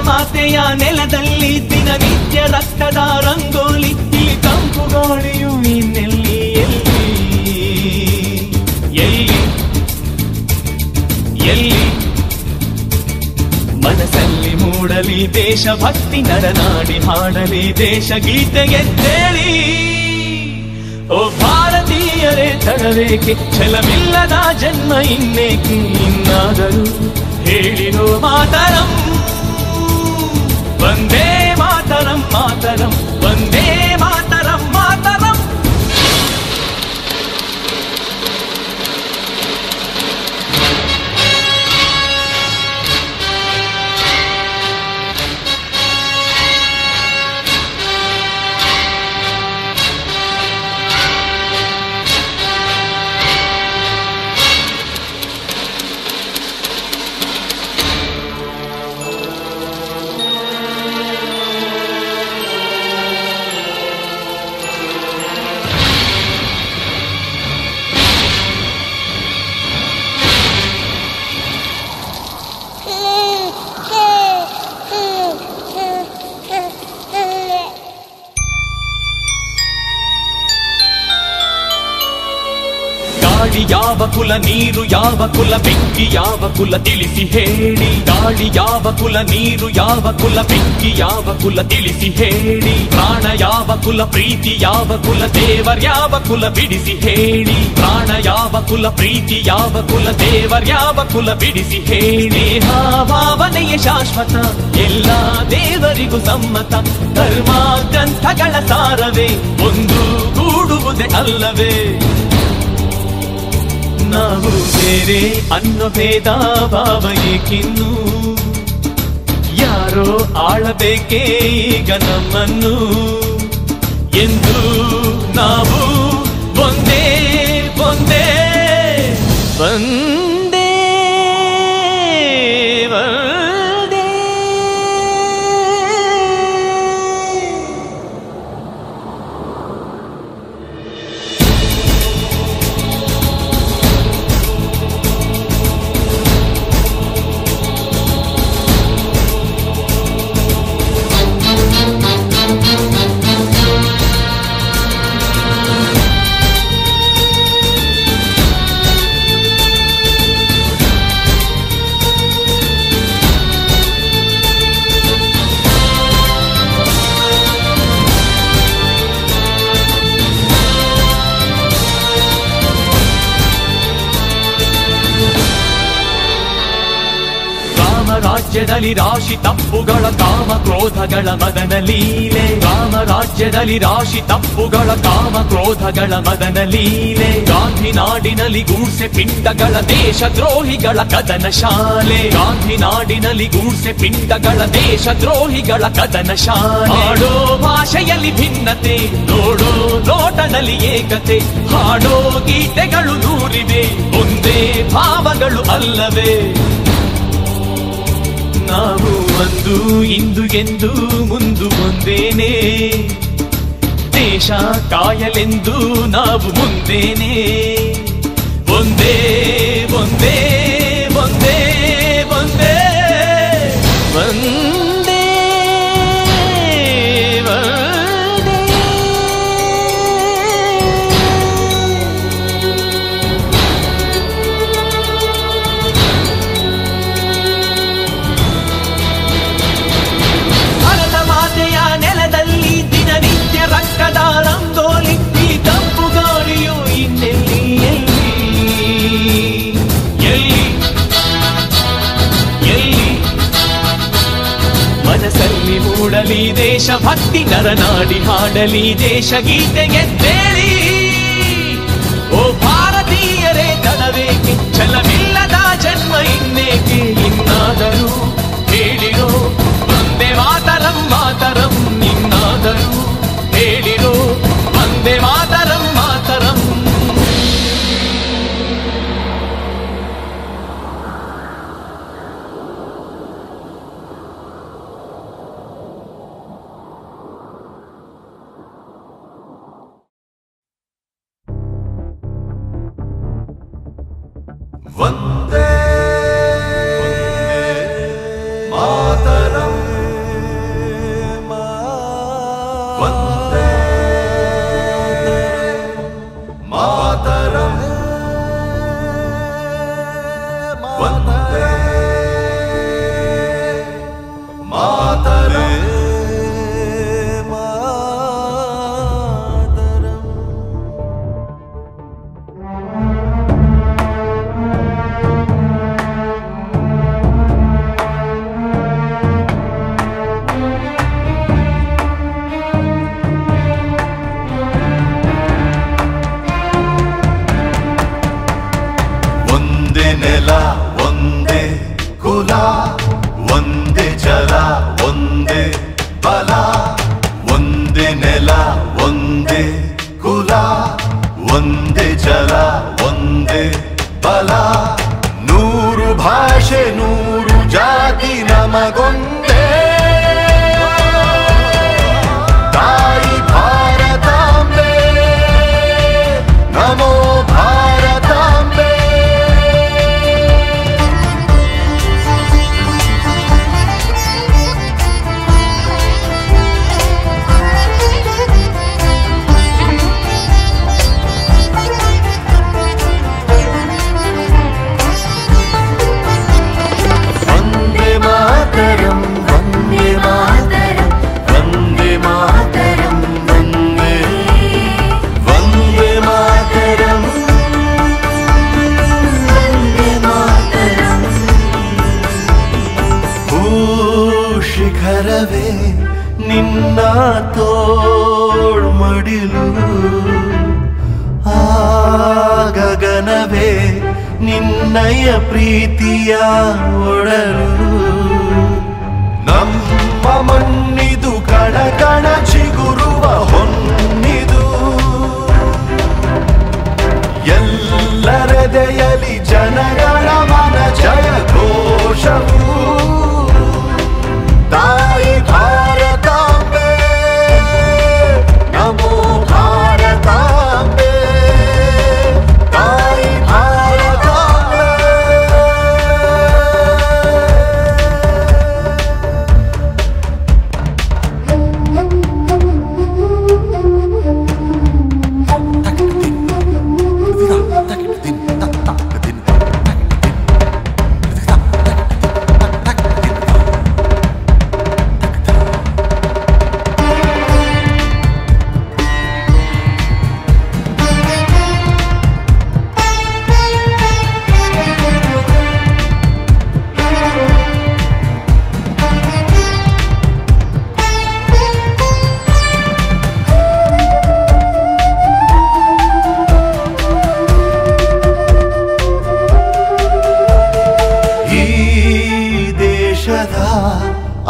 ಮಾತೆಯ ನೆಲದಲ್ಲಿ ದಿನನಿತ್ಯ ರಕ್ತದ ರಂಗೋಲಿ. ಇಲ್ಲಿ ತಂಪು ಗಾಳಿಯು ಇನ್ನೆಲ್ಲಿ ಎಲ್ಲಿ ಎಲ್ಲಿ ಎಲ್ಲಿ. ಮನಸ್ಸಲ್ಲಿ ಮೂಡಲಿ ದೇಶಭಕ್ತಿ, ನರನಾಡಿ ಹಾಡಲಿ ದೇಶ ಗೀತೆಗೆ ತೇಳಿ. ಓ ಭಾರತೀಯರೇ ತಡವೇಕೆ, ಛಲವಿಲ್ಲದ ಜನ್ಮ ಇನ್ನೇಕೆ. ಇನ್ನಾದರೂ ಹೇಳಿರೋ ಮಾತರಂ ಯಾವ ಕುಲ, ನೀರು ಯಾವ ಕುಲ, ಬೆಂಕಿ ಯಾವ ಕುಲ ತಿಳಿಸಿ ಹೇಳಿ. ಗಾಳಿ ಯಾವ ಕುಲ, ನೀರು ಯಾವ ಕುಲ, ಬೆಂಕಿ ಯಾವ ಕುಲ ತಿಳಿಸಿ ಹೇಳಿ. ಪ್ರಾಣ ಯಾವ ಕುಲ, ಪ್ರೀತಿ ಯಾವ ಕುಲ, ದೇವರ್ಯಾವ ಕುಲ ಬಿಡಿಸಿ ಹೇಳಿ. ಪ್ರಾಣ ಯಾವ ಕುಲ, ಪ್ರೀತಿ ಯಾವ ಕುಲ, ದೇವರ್ಯಾವ ಕುಲ ಬಿಡಿಸಿ ಹೇಳಿ. ಭಾವನೆಯ ಶಾಶ್ವತ, ಎಲ್ಲ ದೇವರಿಗೂ ಸಮ್ಮತ. ಧರ್ಮ ಗ್ರಂಥಗಳ ಸಾರವೇ ಒಂದು ಕೂಡುವುದೇ ಅಲ್ಲವೇ. ನಾವು ಬೇರೆ ಅನ್ನೋ ಭೇದ ಭಾವ ಏಕಿನ್ನು, ಯಾರೋ ಆಳಬೇಕೇ ಈಗ ನಮ್ಮನ್ನು ಎಂದು. ನಾವು ಒಂದೇ ಒಂದೇ ಒಂದೇ ಒಂದೇ. ರಾಜ್ಯದಲ್ಲಿ ರಾಶಿ ತಪ್ಪುಗಳ, ಕಾಮ ಕ್ರೋಧಗಳ ಮದನ ಲೀಲೆ. ರಾಮ ರಾಜ್ಯದಲ್ಲಿ ರಾಶಿ ತಪ್ಪುಗಳ, ಕಾಮ ಕ್ರೋಧಗಳ ಮದನ ಲೀಲೆ. ಗಾಂಧಿ ನಾಡಿನಲ್ಲಿ ಗೂಡ್ಸೆ ಪಿಂಡಗಳ, ದೇಶ ದ್ರೋಹಿಗಳ ಕದನ ಶಾಲೆ. ಗಾಂಧಿ ನಾಡಿನಲ್ಲಿ ಗೂಡ್ಸೆ ಪಿಂಡಗಳ, ದೇಶ ದ್ರೋಹಿಗಳ ಕದನ ಶಾಲೆ. ಹಾಡೋ ಭಾಷೆಯಲ್ಲಿ ಭಿನ್ನತೆ, ನೋಡೋ ನೋಟದಲ್ಲಿ ಏಕತೆ. ಹಾಡೋ ಗೀತೆಗಳು ನೂರಿವೆ, ಒಂದೇ ಭಾವಗಳು ಅಲ್ಲವೇ. ನಾವು ಒಂದು ಇಂದು ಎಂದು ಮುಂದು ಒಂದೇನೆ, ದೇಶ ಕಾಯಲೆಂದು ನಾವು ಮುಂದೇನೆ. ಒಂದೇ ಒಂದೇ ಒಂದೇ ಒಂದೇ ಒಂದೇ ರಕ್ತದ ರಂಗೋಲಿ. ಈ ತಂಪು ಗಾಳಿಯು ಇನ್ನೆಲ್ಲಿ ಎಲ್ಲಿ ಎಲ್ಲಿ ಮನಸ್ಸಲ್ಲಿ ಮೂಡಲಿ ದೇಶಭಕ್ತಿ, ನರನಾಡಿ ಹಾಡಲಿ ದೇಶ ಗೀತೆಗೆ ತೇಳಿ. ಓ ಭಾರತೀಯರೇ ತಡವೇಕೆ, ಛಲವಿಲ್ಲದ ಜನ್ಮ ಇನ್ನೇಕೆ. ಇನ್ನಾದರೂ ಹೇಳಿರೋ ವಂದೇ ಮಾತರಂ ಮಾತರಂ, ಇನ್ನಾದರೂ ಹೇಳಿರೋ ವಂದೇ ಮಾತರಂ ಮಾತರಂ. ವಂದೇ ಮಾತರಂ ವಂದೇ ಮಾತರಂ ವಂದೇ ಮಾತರಂ. ನೆಲ ಒಂದೇ ಕುಲ, ಒಂದೇ ಜಲ ಒಂದೇ ಬಲ. ಒಂದೇ ನೆಲ ಒಂದೇ ಕುಲ, ಒಂದೇ ಜಲ ಒಂದೇ ಬಲ. ನೂರು ಭಾಷೆ ನೂರು ಜಾತಿ ನಮಗೊಂದೇ. ತಾಯಿ ಭಾರತಾಂಬೆ, ನಮೋ ಭಾರತಾಂಬೆ. ಶಿಖರವೇ ನಿನ್ನ ತೋಳ್ಮಡಿಲು, ಆ ಗಗನವೇ ನಿನ್ನಯ ಪ್ರೀತಿಯ ಒಡಲು. ನಮ್ಮ ಮಣ್ಣಿದು ಕಣ ಕಣ ಚಿಗುರುವ ಹೊನ್ನಿದು, ಎಲ್ಲರೆದೆಯಲಿ ಜನಗಳ ಮನ ಜಯ ಘೋಷವು. ತಾಯಿ ಭಾರತಾಂಬೆ ನಮೋ ಭಾರತಾಂಬೆ, ತಾಯಿ ಭಾರತಾಂಬೆ.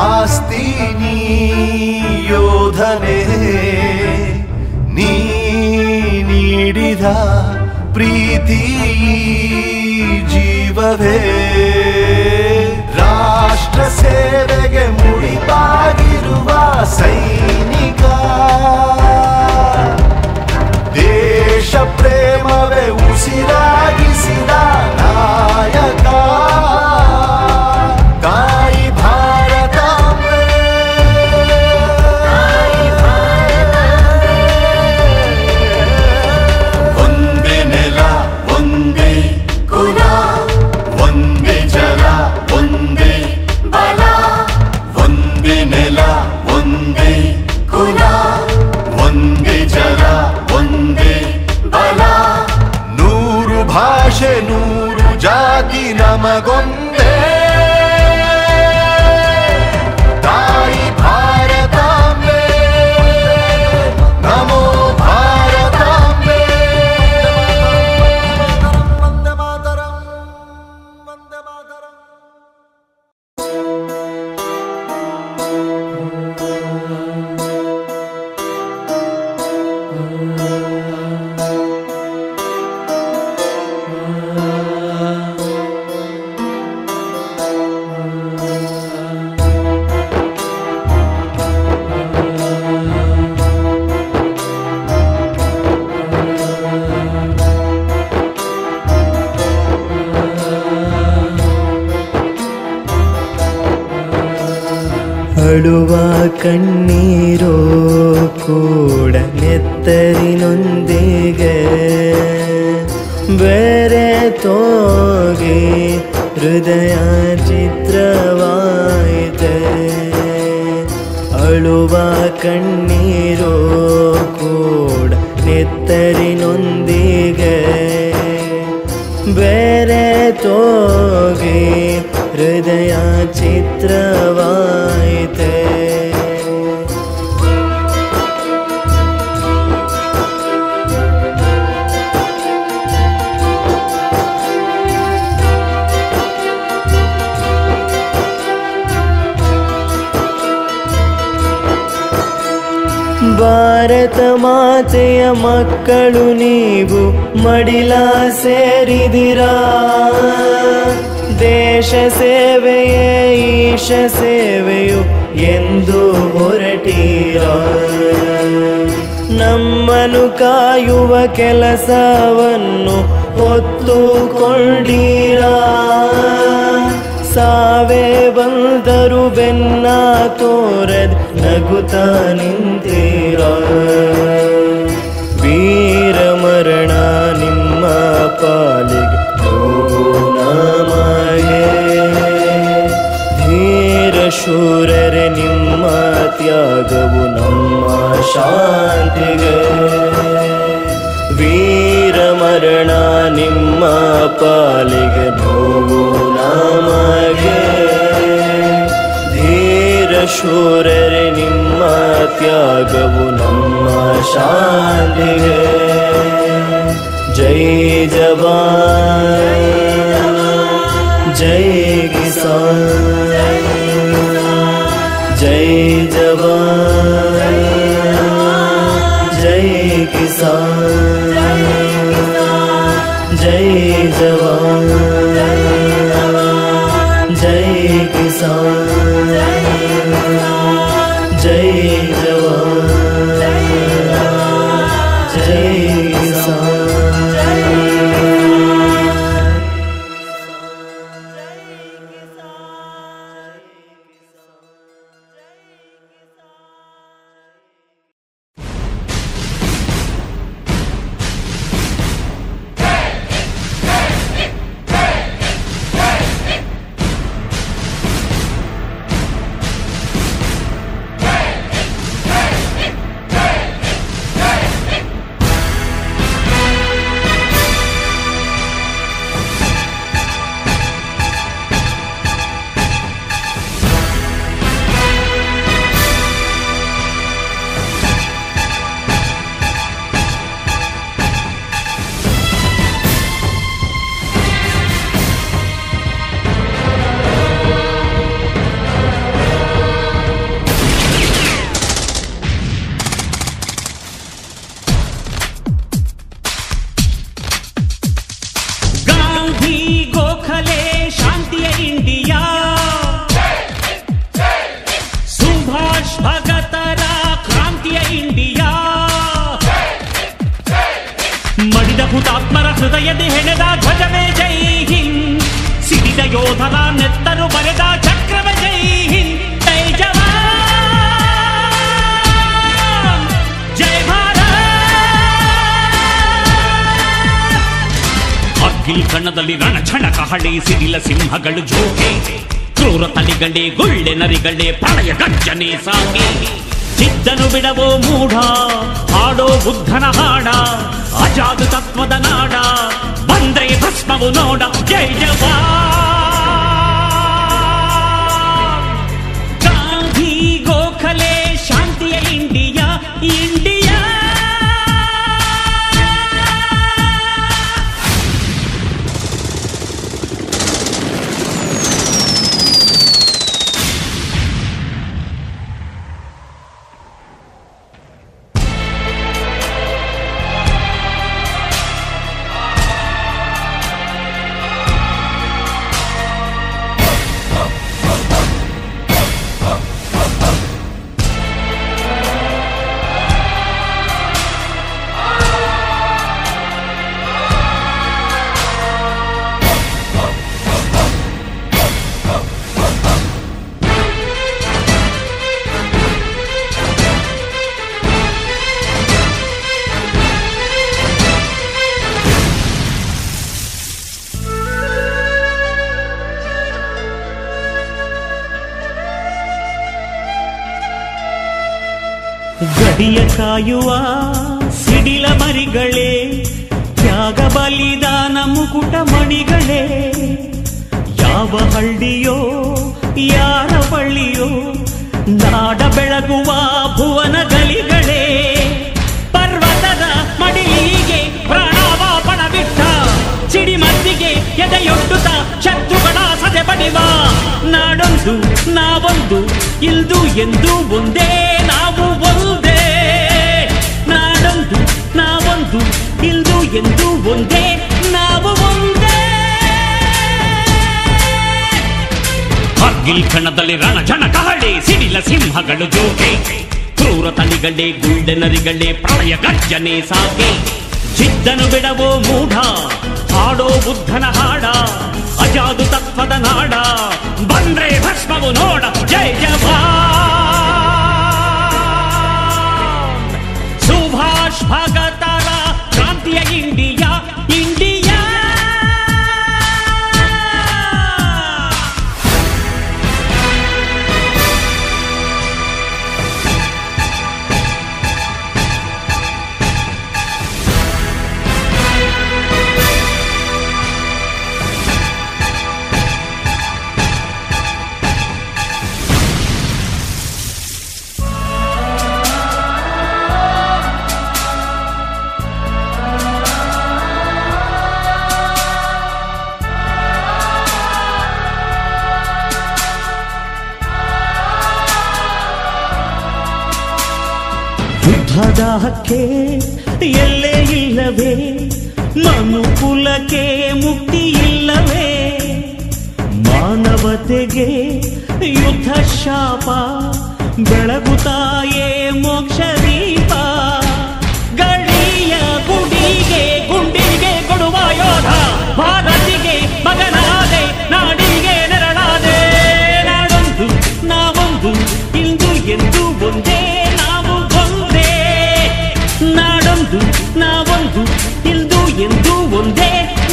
ಆಸ್ತಿ ನೀ ಯೋಧನೆ, ನೀ ನೀಡಿದ ಪ್ರೀತಿ ಜೀವವೇ. ರಾಷ್ಟ್ರ ಸೇವೆಗೆ ಮುಡಿಪಾಗಿರುವ ಸೈನಿಕ, ದೇಶ ಪ್ರೇಮವೇ ಉಸಿರಾಗಿಸಿದ ನಾಯಕ. ಭಾಷೆ ನೂರು ಜಾತಿ ನಮಗೊಂದೇ, ತಾಯಿ ಭಾರತಾಂಬೆ ನಮೋ ಭಾರತಾಂಬೆ. ವಂದೇ ಮಾತರಂ, ವಂದೇ ಮಾತರಂ. ಅಳುವ ಕಣ್ಣೀರೋ ಕೂಡ ನೆತ್ತರಿನೊಂದಿಗೆ ಬೇರೆ ತೋಗೆ ಹೃದಯ ಚಿತ್ರವಾಯಿತೆ. ಅಳುವ ಕಣ್ಣೀರೋ ಕೂಡ ನೆತ್ತರಿನೊಂದಿಗೆ ಬೇರೆ ತೋಗೆ ಹೃದಯ ಚಿತ್ರವಾಯಿತೆ. ಭಾರತ ಮಾತೆಯ ಮಕ್ಕಳು ನೀವು ಮಡಿಲ ಸೇರಿದಿರಾ, ದೇಶ ಸೇವೆಯೇ ಈಶ ಸೇವೆಯು ಎಂದು ಹೊರಟೀರಾ. ನಮ್ಮನ್ನು ಕಾಯುವ ಕೆಲಸವನ್ನು ಹೊತ್ತುಕೊಂಡೀರಾ. ಸಾವೇ ಬಂದರು ಬೆನ್ನ ತೋರದ್ ನಗುತ್ತಾ ನಿಂತೀರಾ. ವೀರ ಮರಣ ನಿಮ್ಮ ಪಾಲಿಗೆ ನಮಗೆ, ಧೀರ ಶೂರರೆ ನಿಮ್ಮ ತ್ಯಾಗವು ನಮ್ಮ ಶಾಂತಿಗೆ. ವೀರ ಮರಣ ನಿಮ್ಮ ಪಾಲಿಗೆ ನೋವು ನಮಗೆ, ಧೀರ ವೀರಶೂರರೇ ನಿಮ್ಮ ತ್ಯಾಗವು ನಮ್ಮ ಶಾಂತಿಗೆ. ಜೈ ಜವಾನ್ ಜೈ ಕಿಸಾನ್, ಜೈ ಜವಾನ್ ಜೈ ಕಿಸಾನ್, ಜೈ ಜವಾನ್ ಜೈ ಕಿಸಾನ್, ಜೈ ಜವಾನ್ ಜೈ ಕಿಸಾನ್. ಹುತಾತ್ಮರ ಹೃದಯದಿ ಹೆಣೆದ ಧ್ವಜವೇ ಜೈ ಹಿಂದ್, ಸಿಡಿದ ಯೋಧರ ನೆತ್ತರು ಬರೆದ ಚಕ್ರವೇ ಜೈ ಹಿಂದ್. ಜೈ ಜವಾನ್ ಜೈ ಭಾರತ್. ಅಗ್ಗಿಲ್ ಕಣ್ಣದಲ್ಲಿ ರಣಛಣ ಕಹಳೆ, ಸಿಡಿಲ ಸಿಂಹಗಳು ಜೋಗೆ, ಕ್ರೂರ ತಳಿಗಳೇ ಗುಳ್ಳೆ ನರಿಗಳೇ ಪ್ರಳಯ ಗರ್ಜನೆ ಸಾಗಿ. ಚಿದ್ದನು ಬಿಡವೋ ಮೂಢ, ಹಾಡೋ ಬುದ್ಧನ ಹಾಡ, ಅಜಾದ ತತ್ವದ ನಾಡ, ಬಂದ್ರೆ ಭಸ್ಮವು ನೋಡ. ಜೈ ಜವಾನ್ ಗಾಂಧಿ ಗೋಖಲೆ ಶಾಂತಿಯ ಇಂಡಿಯಾ ಇಂಡಿಯಾ. ಗಡಿಯ ಕಾಯುವ ಸಿಡಿಲ ಮರಿಗಳೇ, ತ್ಯಾಗ ಬಲಿದಾನ ಮುಕುಟ ಮಣಿಗಳೇ, ಯಾವ ಹಳ್ಳಿಯೋ ಯಾರ ಬಳ್ಳಿಯೋ ನಾಡ ಬೆಳಗುವ ಭುವನ ಗಲಿಗಳೇ, ಪರ್ವತದ ಮಡಿಲಿಗೆ ಪ್ರಾಣಾವಾಪಣ ಬಿಟ್ಟ ಸಿಡಿಮದ್ದಿಗೆ ಎದೆಯೊಡ್ಡುತ್ತ ಶತ್ರುಗಳ ಸದೆ ಬಡಿವ. ನಾಡೊಂದು ನಾವೊಂದು ಇಲ್ದು ಎಂದು ಒಂದೇ ನಾವು ಒಂದೇ, ನಾಡೊಂದು ನಾವೊಂದು ಇಲ್ದು ಎಂದು ಒಂದೇ ನಾವು ಒಂದೇ. ಕಾರ್ಗಿಲ್ ಕಣದಲ್ಲಿ ರಣಜನ ಕಹಳೆ, ಸಿಡಿಲ ಸಿಂಹಗಳು ಜೋಗೆ, ಕ್ರೂರ ತಳಿಗಳೇ ಗುಳ್ಳೆ ನರಿಗಳೇ ಪ್ರಳಯ ಗರ್ಜನೆ ಸಾಗೆ. ಚಿದ್ದನು ಬಿಡವೋ ಮೂಢ, ಹಾಡೋ ಬುದ್ಧನ ಹಾಡ, ಅಜಾದು ತತ್ವದ ನಾಡ, ಬಂದ್ರೆ ಭಸ್ಮವು ನೋಡ. ಜೈ ಜವಾನ್ ಸುಭಾಷ್ ಭಗತರ ಕ್ರಾಂತಿಯ ಇಂಡಿಯಾ ಇಂಡಿಯಾ. ಯುದ್ಧದ ಹಕ್ಕೆ ಎಲ್ಲೇ ಇಲ್ಲವೇ, ಮನುಕುಲಕ್ಕೆ ಮುಕ್ತಿ ಇಲ್ಲವೇ, ಮಾನವತೆಗೆ ಯುದ್ಧ ಶಾಪ, ಬೆಳಗುತ್ತಾಯೇ ಮೋಕ್ಷ ದೀಪ. ಗಡಿಯ ಗುಡಿಗೆ ಗುಂಡಿಗೆ ಕೊಡುವ ಯೋಧ, ಭಾರತಿಗೆ ಮಗನಾದೆ, ನಾಡಿಗೆ ನೆರಳಾದೆ. ನಾಡೊಂದು ನಾವೊಂದು, ಇಂದು ಎಂದು ಒಂದೇ, ನಾವು ಒಂದೇ. ನಾಡೊಂದು ನಾವೊಂದು, ಇಂದು ಎಂದು ಒಂದೇ,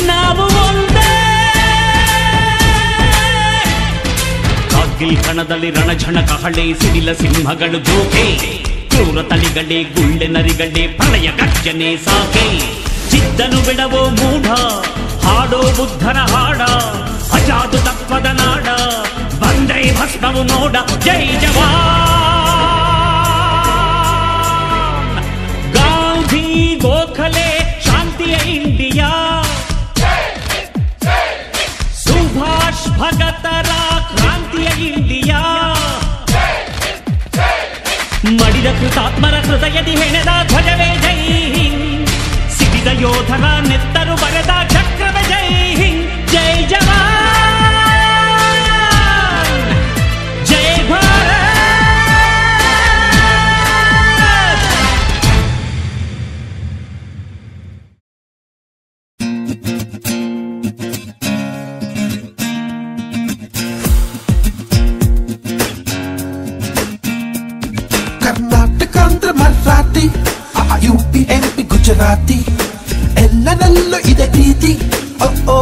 ನಾವು ಒಂದೇ. ಕಾರ್ಗಿಲ್ ಕಣದಲ್ಲಿ ರಣಝಣ ಕಹಳೆ, ಸಿಡಿಲ ಸಿಂಹಗಳು ಜೋಕೆ, ಕ್ರೂರ ತಳಿಗಳೇ ಗುಳ್ಳೆ ನರಿಗಳೇ, ಪ್ರಳಯ ಗರ್ಜನೆ ಸಾಕೆ. ಚಿದ್ದನು ಬಿಡವೋ ಮೂಢ, ಹಾಡೋ ಬುದ್ಧನ ಹಾಡ, ಅಜಾದು ತತ್ವದ ನಾಡ, ಬಂದ್ರೆ ಭಸ್ಮವು ನೋಡ. ಜೈ ಜವಾನ್. ಗಾಂಧಿ ಗೋಖಲೆ ಶಾಂತಿಯ ಇಂಡಿಯಾ, ಸುಭಾಷ್ ಭಗತರ ಕ್ರಾಂತಿಯ ಇಂಡಿಯಾ. ಮಡಿದ ಕೃತಾತ್ಮರ ಹೃದಯದಿ ಹೆಣೆದ ಧ್ವಜವೇ ಜೈ ಹಿಂದ್, ಸಿಡಿದ ಯೋಧರ ನೆತ್ತರು ಬರೆದ ಚಕ್ರವೇ ಜೈ ಹಿಂದ್. ಜೈ ಜವಾನ್, ಜೈ ಭಾರತ್. ಕರ್ನಾಟಕ ಆಂಧ್ರ ಮರಾಠಿ, UP MP ಗುಜರಾತಿ, ಎಲ್ಲರಲ್ಲೂ ಇದೆ ಪ್ರೀತಿ. ಓ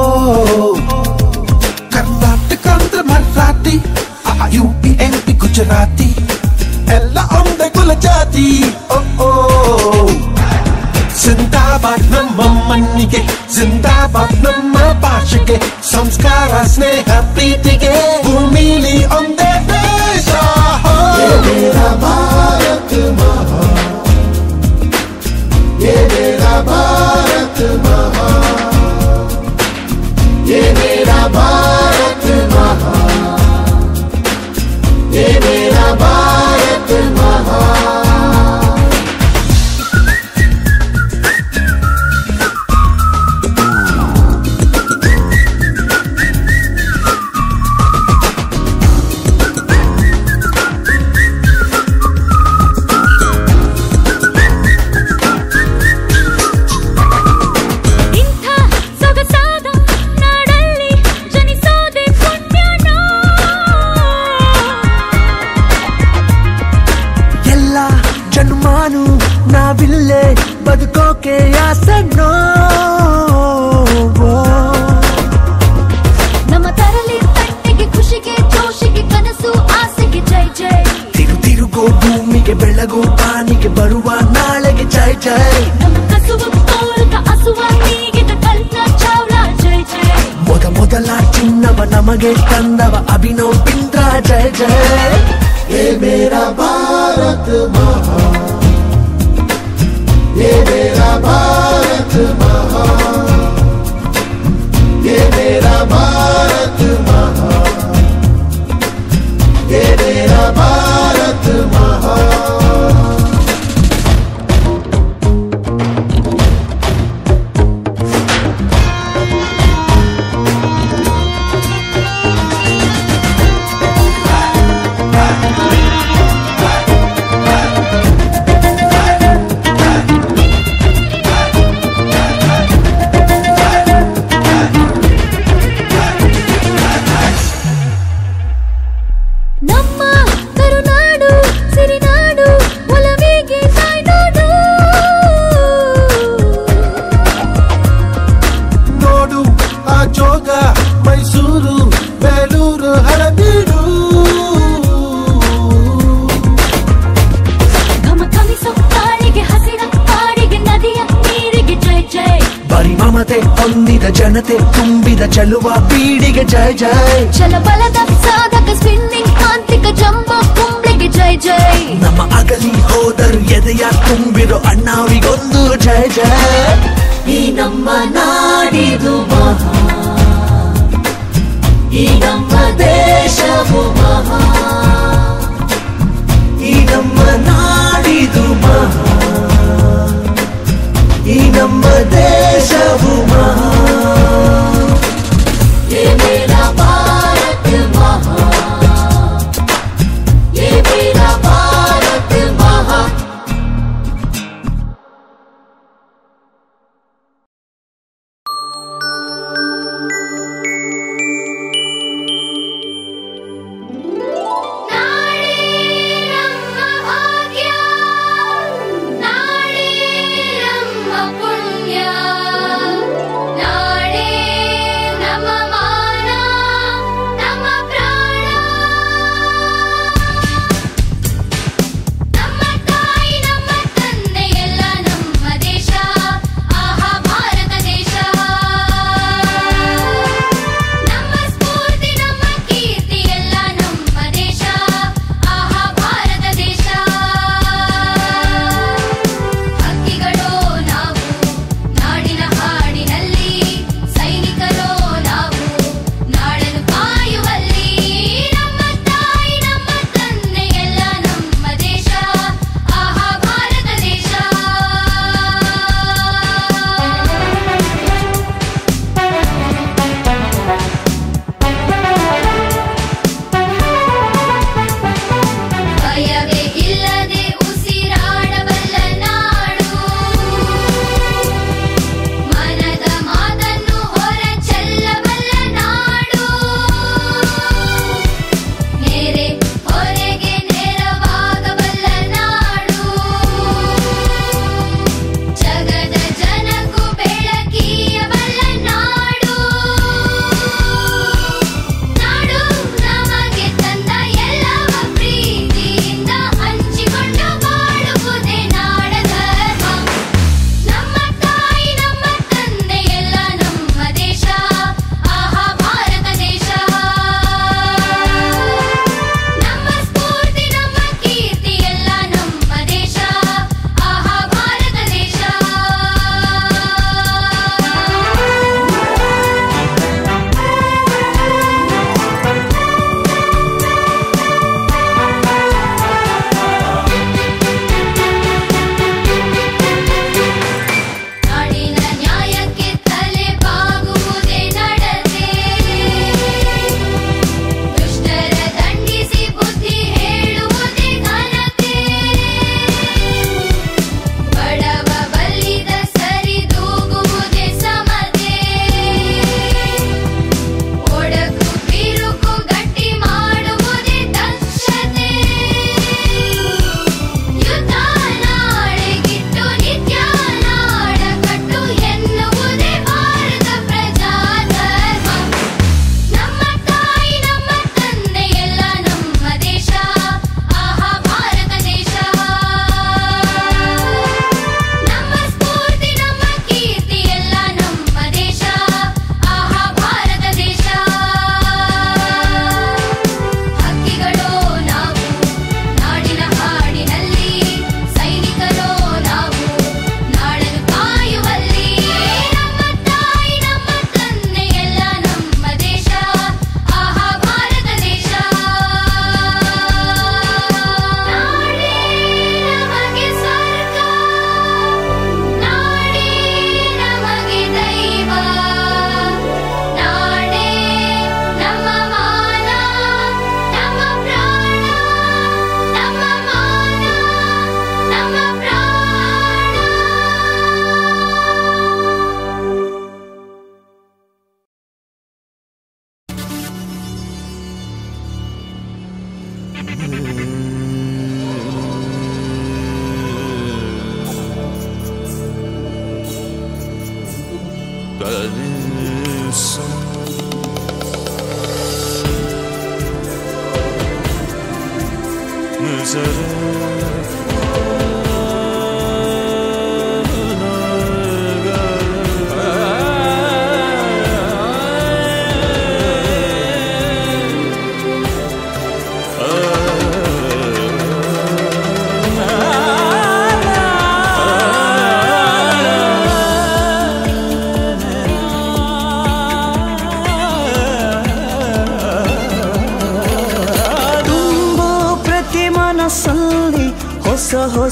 ಕರ್ನಾಟಕ ಆಂಧ್ರ ಮರಾಠಿ, UP MP ಗುಜರಾತಿ, ಎಲ್ಲ ಒಂದೇ ಕುಲ ಜಾತಿ. ಓ ಜಿಂದಾಬಾದ್ ನಮ್ಮ ಮಣ್ಣಿಗೆ, ಜಿಂದಾಬಾದ್ ನಮ್ಮ ಭಾಷೆಗೆ, ಸಂಸ್ಕಾರ ಸ್ನೇಹ ಪ್ರೀತಿಗೆ, ಭೂಮಿಲಿ ಒಂದೇ ದೇಶ. मेरा भारत महान, ये मेरा भारत महान, ये मेरा भारत महान, ये मेरा भारत महान. ನಾವಿಲ್ಲೇ ಬದುಕೋಕೆ ಆಸನ್ನೋ. ನಮ್ಮ ತರಲಿ ತಟ್ಟೆಗೆ, ಖುಷಿಗೆ ಜೋಶಿಗೆ, ಕನಸು ಆಸೆಗೆ ಜೈ ಜೈ. ತಿರುಗೋ ಭೂಮಿಗೆ, ಬೆಳಗೋ ಪಾನಿಗೆ, ಬರುವ ನಾಳೆಗೆ ಜೈ ಜೈ. ನಮ್ಮ ಕಸುವು ತೋರದ ಹಸುವ ನೀಗಿದ ಕಲ್ಪನಾ ಚಾವ್ಲಾ ಜೈ ಜೈ. ಮೊದಲ ಚಿನ್ನವ ನಮಗೆ ತಂದವ ಅಭಿನವ್ ಬಿಂದ್ರಾ ಜೈ ಜೈ. ये मेरा भारत महान, ये मेरा भारत महान, ये मेरा भारत महान, ये मेरा भारत महान. ಹೊಂದಿದ ಜನತೆ ತುಂಬಿದ ಚಲುವ ಬೀಡಿಗೆ ಜೈ ಜೈ. ಛಲಬಲದ ಸಾಧಕ ಸ್ಪಿನ್ನಿಂಗ್ ಕಾಂತಿಕ ಜಂಬೋ ಕುಂಬ್ಳಿಗೆ ಜೈ ಜೈ. ನಮ್ಮ ಅಗಲಿ ಹೋದರು ಎದೆಯ ತುಂಬಿರೋ ಅಣ್ಣಾವಿಗೊಂದು ಜೈ ಜೈ. ಈ ನಮ್ಮ ನಾಡಿದು ಮಹಾ, ಈ ನಮ್ಮ ದೇಶವು ಮಹಾ, ಈ ನಮ್ಮ ನಾಡಿದು ಮಹಾ,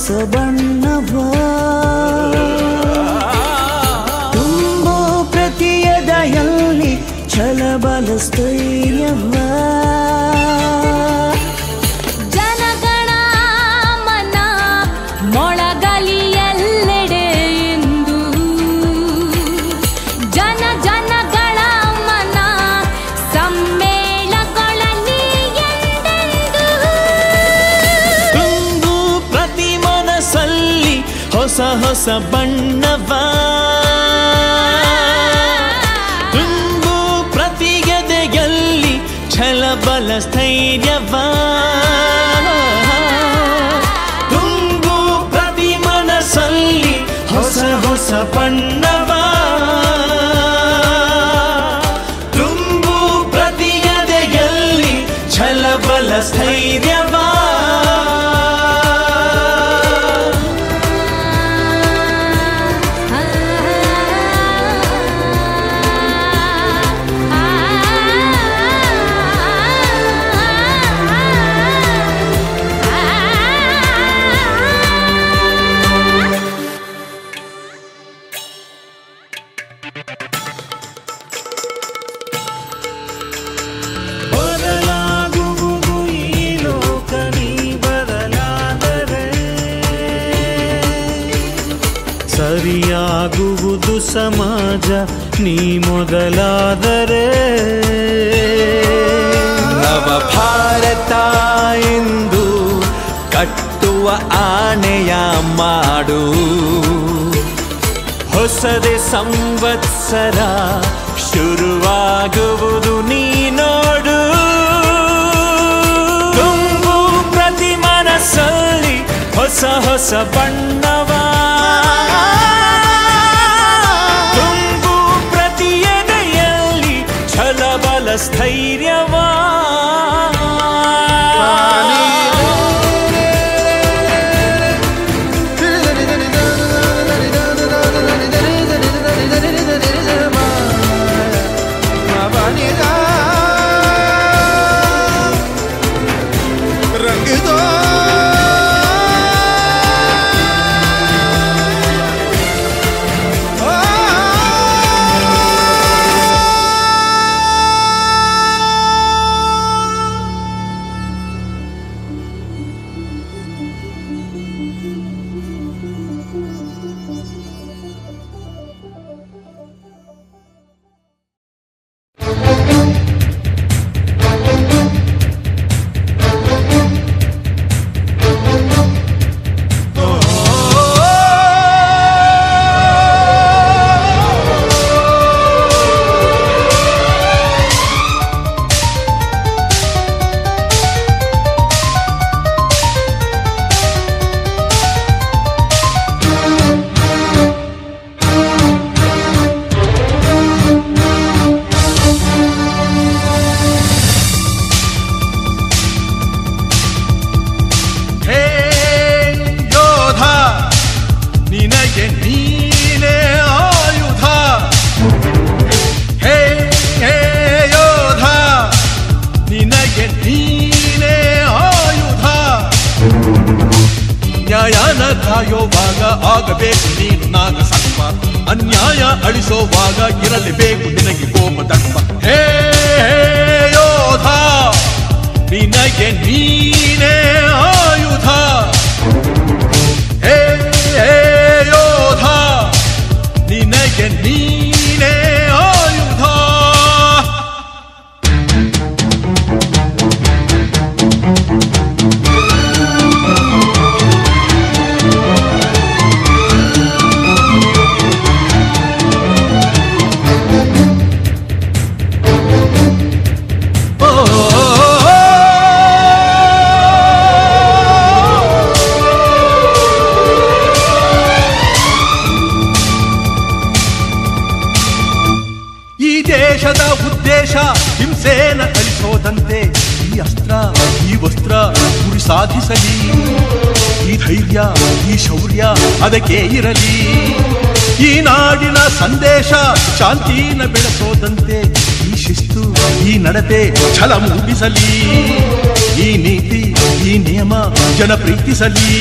ಹೊಸ ಬಣ್ಣವ ತುಂಬೋ ಪ್ರತಿಯದೆಯಲ್ಲಿ ಛಲಬಲ ಸ್ಥೈರ್ಯವ ಜನಗಣ ಮನ ಮೊಳಗಲಿ ಎಲ್ಲೆಡೆ ಎಂದು ಜನಗಳ ಮನ ಸಮ್ಮೇಳಗಳಲ್ಲಿ ಎಂದೆಂದು ತುಂಬು ಪ್ರತಿ ಮನಸ್ಸಲ್ಲಿ ಹೊಸ ಹೊಸ ಬಣ್ಣವ ತುಂಬು ಪ್ರತಿಗೆದೆಯಲ್ಲಿ ಛಲಬಲ ಸ್ಥೈರ್ಯವ ತುಂಬು ಪ್ರತಿ ಮನಸ್ಸಲ್ಲಿ ಹೊಸ ಹೊಸ ಬಣ್ಣವ ತುಂಬು ಪ್ರತಿಗೆದೆಯಲ್ಲಿ ಛಲಬಲ ಸ್ಥೈರ್ಯವ ಸರಿಯಾಗುವುದು ಸಮಾಜ ನೀ ಮೊದಲಾದರೆ ನವ ಭಾರತ ಎಂದು ಕಟ್ಟುವ ಆಣೆಯ ಮಾಡು ಹೊಸದೇ ಸಂವತ್ಸರ ಶುರುವಾಗುವುದು ನೀ ನೋಡು ತುಂಬು ಪ್ರತಿ ಮನಸ್ಸಲ್ಲಿ ಹೊಸ ಹೊಸ ಬಣ್ಣವ ತುಂಬು ಪ್ರತಿಯೆದೆಯಲ್ಲಿ ಛಲಬಲ ಸ್ಥೈರ್ಯವ ಕಾಯೋವಾಗ ಆಗಬೇಕು ನೀನು ನಾಗಸರ್ಪ ಅನ್ಯಾಯ ಅಳಿಸೋವಾಗ ಇರಲೇಬೇಕು ನಿನಗೆ ಕೋಪದರ್ಪ ಹೇ ಯೋಧ ನಿನಗೆ ನೀನೇ ಆಯುಧ ಹೇ ಯೋಧ ನಿನಗೆ ನೀನೇ ಆಯುಧ ಸಂದೇಶ ಹಿಂಸೇನ ಅಳಿಸೋದಂತೆ ಈ ಅಸ್ತ್ರ ಈ ವಸ್ತ್ರ ಗುರಿ ಸಾಧಿಸಲಿ ಈ ಧೈರ್ಯ ಈ ಶೌರ್ಯ ಅದಕ್ಕೆ ಇರಲಿ ಈ ನಾಡಿನ ಸಂದೇಶ ಶಾಂತಿನ ಬೆಳೆಸೋದಂತೆ ಈ ಶಿಸ್ತು ಈ ನಡತೆ ಛಲ ಮೂಡಿಸಲಿ ಈ ನೀತಿ ಈ ನಿಯಮ ಜನ ಪ್ರೀತಿಸಲಿ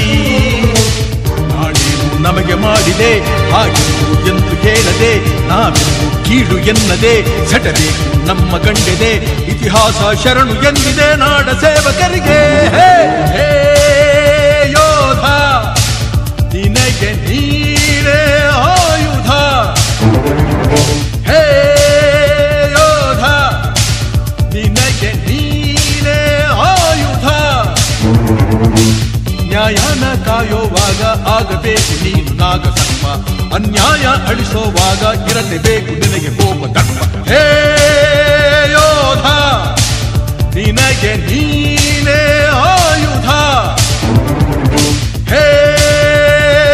ನಾಡೇನು ನಮಗೆ ಮಾಡಿದೆ ಹಾಗೆಂದು ಎಂದು ಹೇಳದೆ ನಾವೆಂದು ಕೀಳು ಎನ್ನದೆ ಸೆಟಬೇಕು ನಮ್ಮ ಗಂಡೆದೆ ಇತಿಹಾಸ ಶರಣು ಎಂದಿದೆ ನಾಡ ಸೇವಕರಿಗೆ ಹೇ ಹೇ ಯೋಧ ನಿನಗೆ ನೀನೇ ಆಯುಧ ಹೇ ಯೋಧ ನಿನಗೆ ನೀನೇ ಆಯುಧ ನ್ಯಾಯನ ಕಾಯೋವಾಗ ಆಗಬೇಕು ನೀನು ನಾಗಸರ್ಪ ಅನ್ಯಾಯ ಅಳಿಸೋವಾಗ ಇರಲೇಬೇಕು ನಿನಗೆ ಕೋಪ ತರ್ಪ ಹೇ ಯೋಧ ನಿನಗೆ ನೀನೇ ಆಯುಧ ಹೇ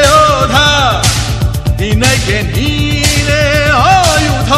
ಯೋಧ ನಿನಗೆ ನೀನೇ ಆಯುಧ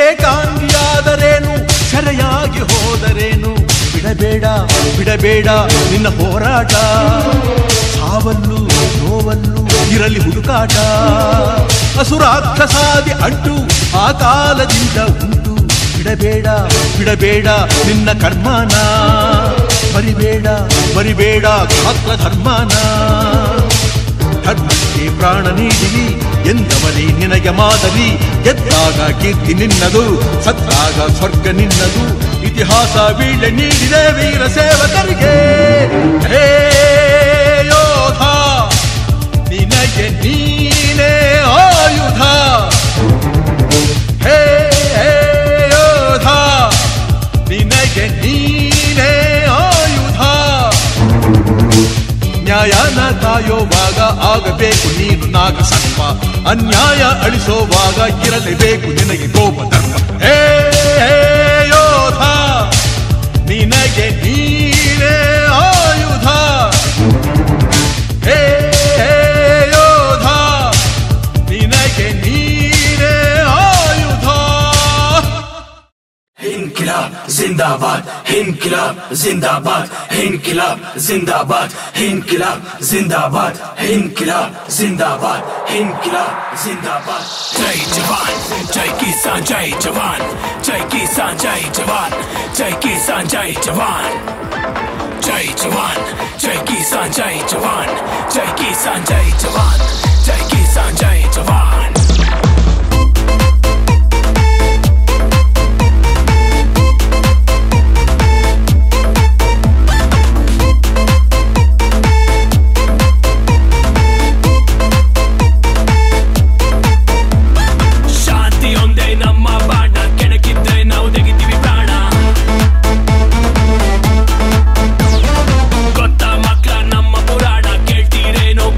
ಏಕಾಂಗಿಯಾದರೇನು ಸೆರೆಯಾಗಿ ಹೋದರೇನು ಬಿಡಬೇಡ ಬಿಡಬೇಡ ನಿನ್ನ ಹೋರಾಟ ಸಾವಲ್ಲೂ ನೋವಲ್ಲೂ ಇರಲಿ ಹುಡುಕಾಟ ಅಸುರಾಕ್ಷಸಾದಿ ಅಂಟು ಆ ಕಾಲದಿಂದ ಉಂಟು ಬಿಡಬೇಡ ಬಿಡಬೇಡ ನಿನ್ನ ಕರ್ಮನ ಬರಿಬೇಡ ಬರಿಬೇಡ ಕ್ಷಾತ್ರ ಧರ್ಮನ ಧರ್ಮಕ್ಕೆ ಪ್ರಾಣ ನೀಡಿರಿ ಎಂದವರೇ ನಿನಗೆ ಮಾದರಿ ಗೆದ್ದಾಗ ಕೀರ್ತಿ ನಿನ್ನದು ಸತ್ತಾಗ ಸ್ವರ್ಗ ನಿನ್ನದು ಇತಿಹಾಸ ವೀಳೆ ನೀಡಿದೆ ವೀರ ಸೇವಕರಿಗೆ ಹೇ ಯೋಧ ನಿನಗೆ ನೀನೇ ಆಯುಧ ಹೇ ಯೋಧ ನಿನಗೆ ನೀನೇ ಆಯುಧ ನ್ಯಾಯನ ಕಾಯೋವಾಗ ಆಗಬೇಕು ನೀನು ನಾಗಸರ್ಪ ಅನ್ಯಾಯ ಅಳಿಸೋವಾಗ ಇರಲೇಬೇಕು ನಿನಗೆ ಕೋಪ ದರ್ಪ ಹೇ ಯೋಧ ನಿನಗೆ ನೀನೇ ಆಯುಧ ಹೇ ಯೋಧ ನಿನಗೆ ನೀನೇ ಆಯುಧ इनकिलाब जिंदाबाद इनकिलाब जिंदाबाद इनकिलाब जिंदाबाद इनकिलाब जिंदाबाद इनकिलाब जिंदाबाद इनकिलाब जिंदाबाद जय जवान जय किसान जय जवान जय किसान जय जवान जय किसान जय जवान जय जवान जय किसान जय जवान जय किसान जय जवान जय किसान जय जवान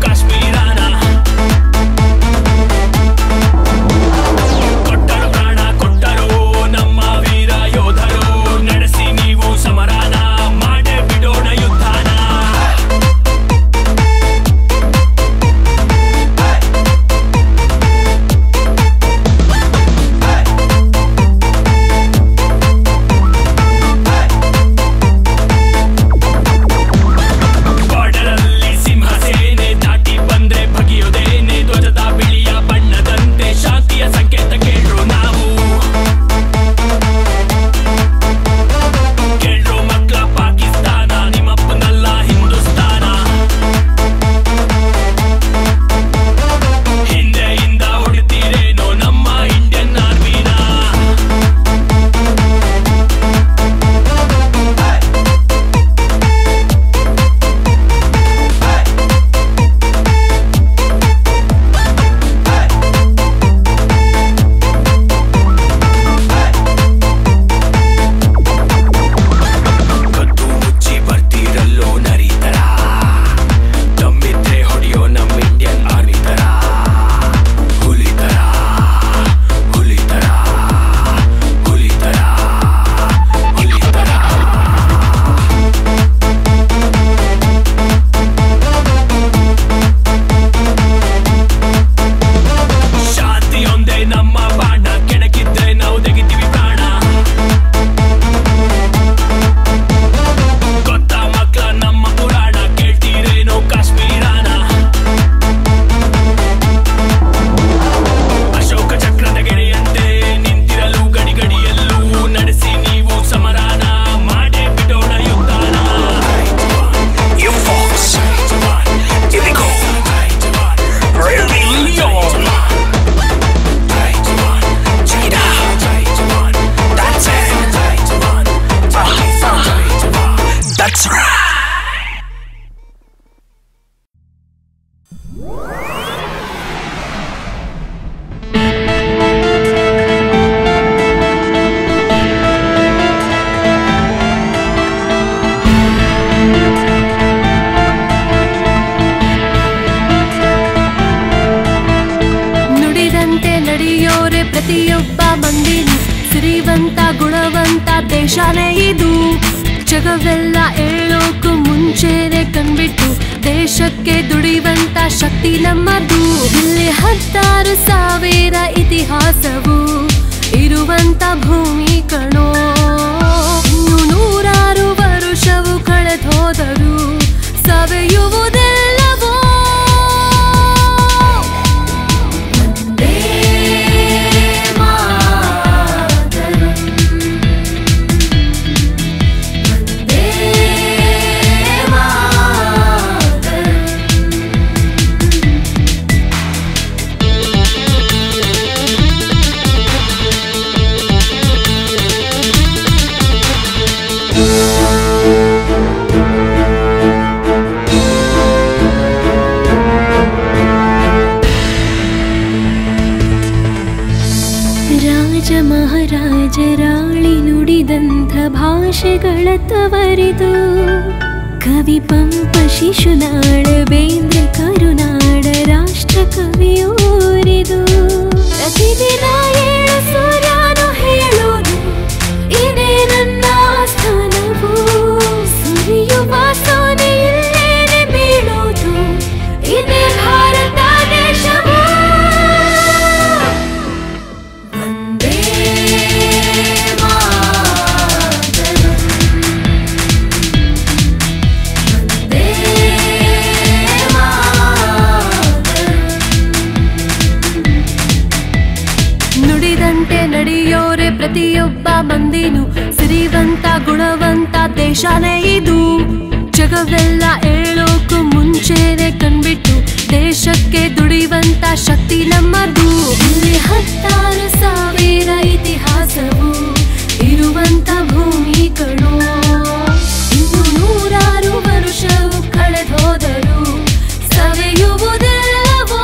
ಕಾಶ್ಮೀರಾನ ನುಡಿದಂತೆ ನಡೆಯೋರೆ ಪ್ರತಿಯೊಬ್ಬ ಮಂದಿನಿ ಸಿರಿವಂತ ಗುಣವಂತ ದೇಶನೇ ಇದು. ಜಗವೆಲ್ಲ ಏಳೋಕು ಮುಂಚೆನೆ ಕಣ್ಬಿಟ್ಟು ದೇಶಕ್ಕೆ ದುಡಿವಂತ ಶಕ್ತಿ ನಮ್ಮದು. ಇಲ್ಲಿ 16,000 ಇತಿಹಾಸವು ಇರುವಂತ ಭೂಮಿ ಕಣೋ. ಇನ್ನು 100 ವರುಷವು ಕಳೆದೋದರೂ ಸವೆಯುವುದೆಲ್ಲವೋ. ಮಹಾರಾಜರಾಳಿ ನುಡಿದಂಥ ಭಾಷೆಗಳ ತವರಿದು. ಕವಿ ಪಂಪ ಶಿಶುನಾಳ ಬೇಂದ್ರೆ ಕರುನಾಡ ರಾಷ್ಟ್ರ ಕವಿಯೋರಿದು. ಪ್ರತಿದಿನ 7 ಸೂರ್ಯನು ಹೇಳೋದು ಇದೇ ನನ್ನ ಸ್ಥಾನವು. ಸುರಿಯುವ ಸೋನೆ ಇಲ್ಲೇನೆ ಬೀಳೋದು ಇದೇ ಭಾರತ ದೇಶವು. ನಡೆಯೋರೆ ಪ್ರತಿಯೊಬ್ಬ ಮಂದಿನು ಸಿರಿವಂತ ಗುಣವಂತ ದೇಶನೇ ಇದು. ಜಗವೆಲ್ಲ ಏಳೋಕು ಮುಂಚೆನೆ ಕಣ್ಬಿಟ್ಟು ದೇಶಕ್ಕೆ ದುಡಿವಂತ ಶಕ್ತಿ ನಮ್ಮದು. ಇಲ್ಲಿ 16,000 ಇತಿಹಾಸವು ಇರುವಂತ ಭೂಮಿ ಕಣೋ. ಇನ್ನು 100 ವರುಷವು ಕಳೆದೋದರೂ ಸವೆಯುವುದೆಲ್ಲವೋ.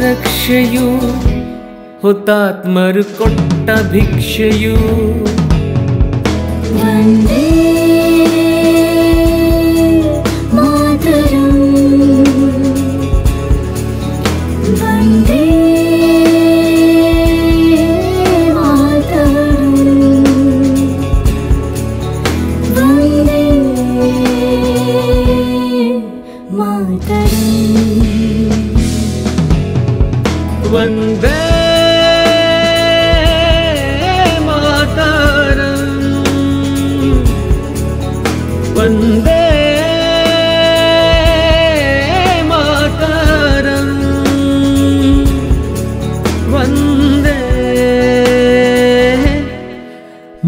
ರಕ್ಷೆಯು ಹುತಾತ್ಮರು ಕೊಟ್ಟ ಭಿಕ್ಷೆಯು. ವಂದೇ ಮಾತರಂ, ವಂದೇ ಮಾತರಂ, ವಂದೇ ಮಾತರಂ. ವಂದೇ ಮಾತರಂ,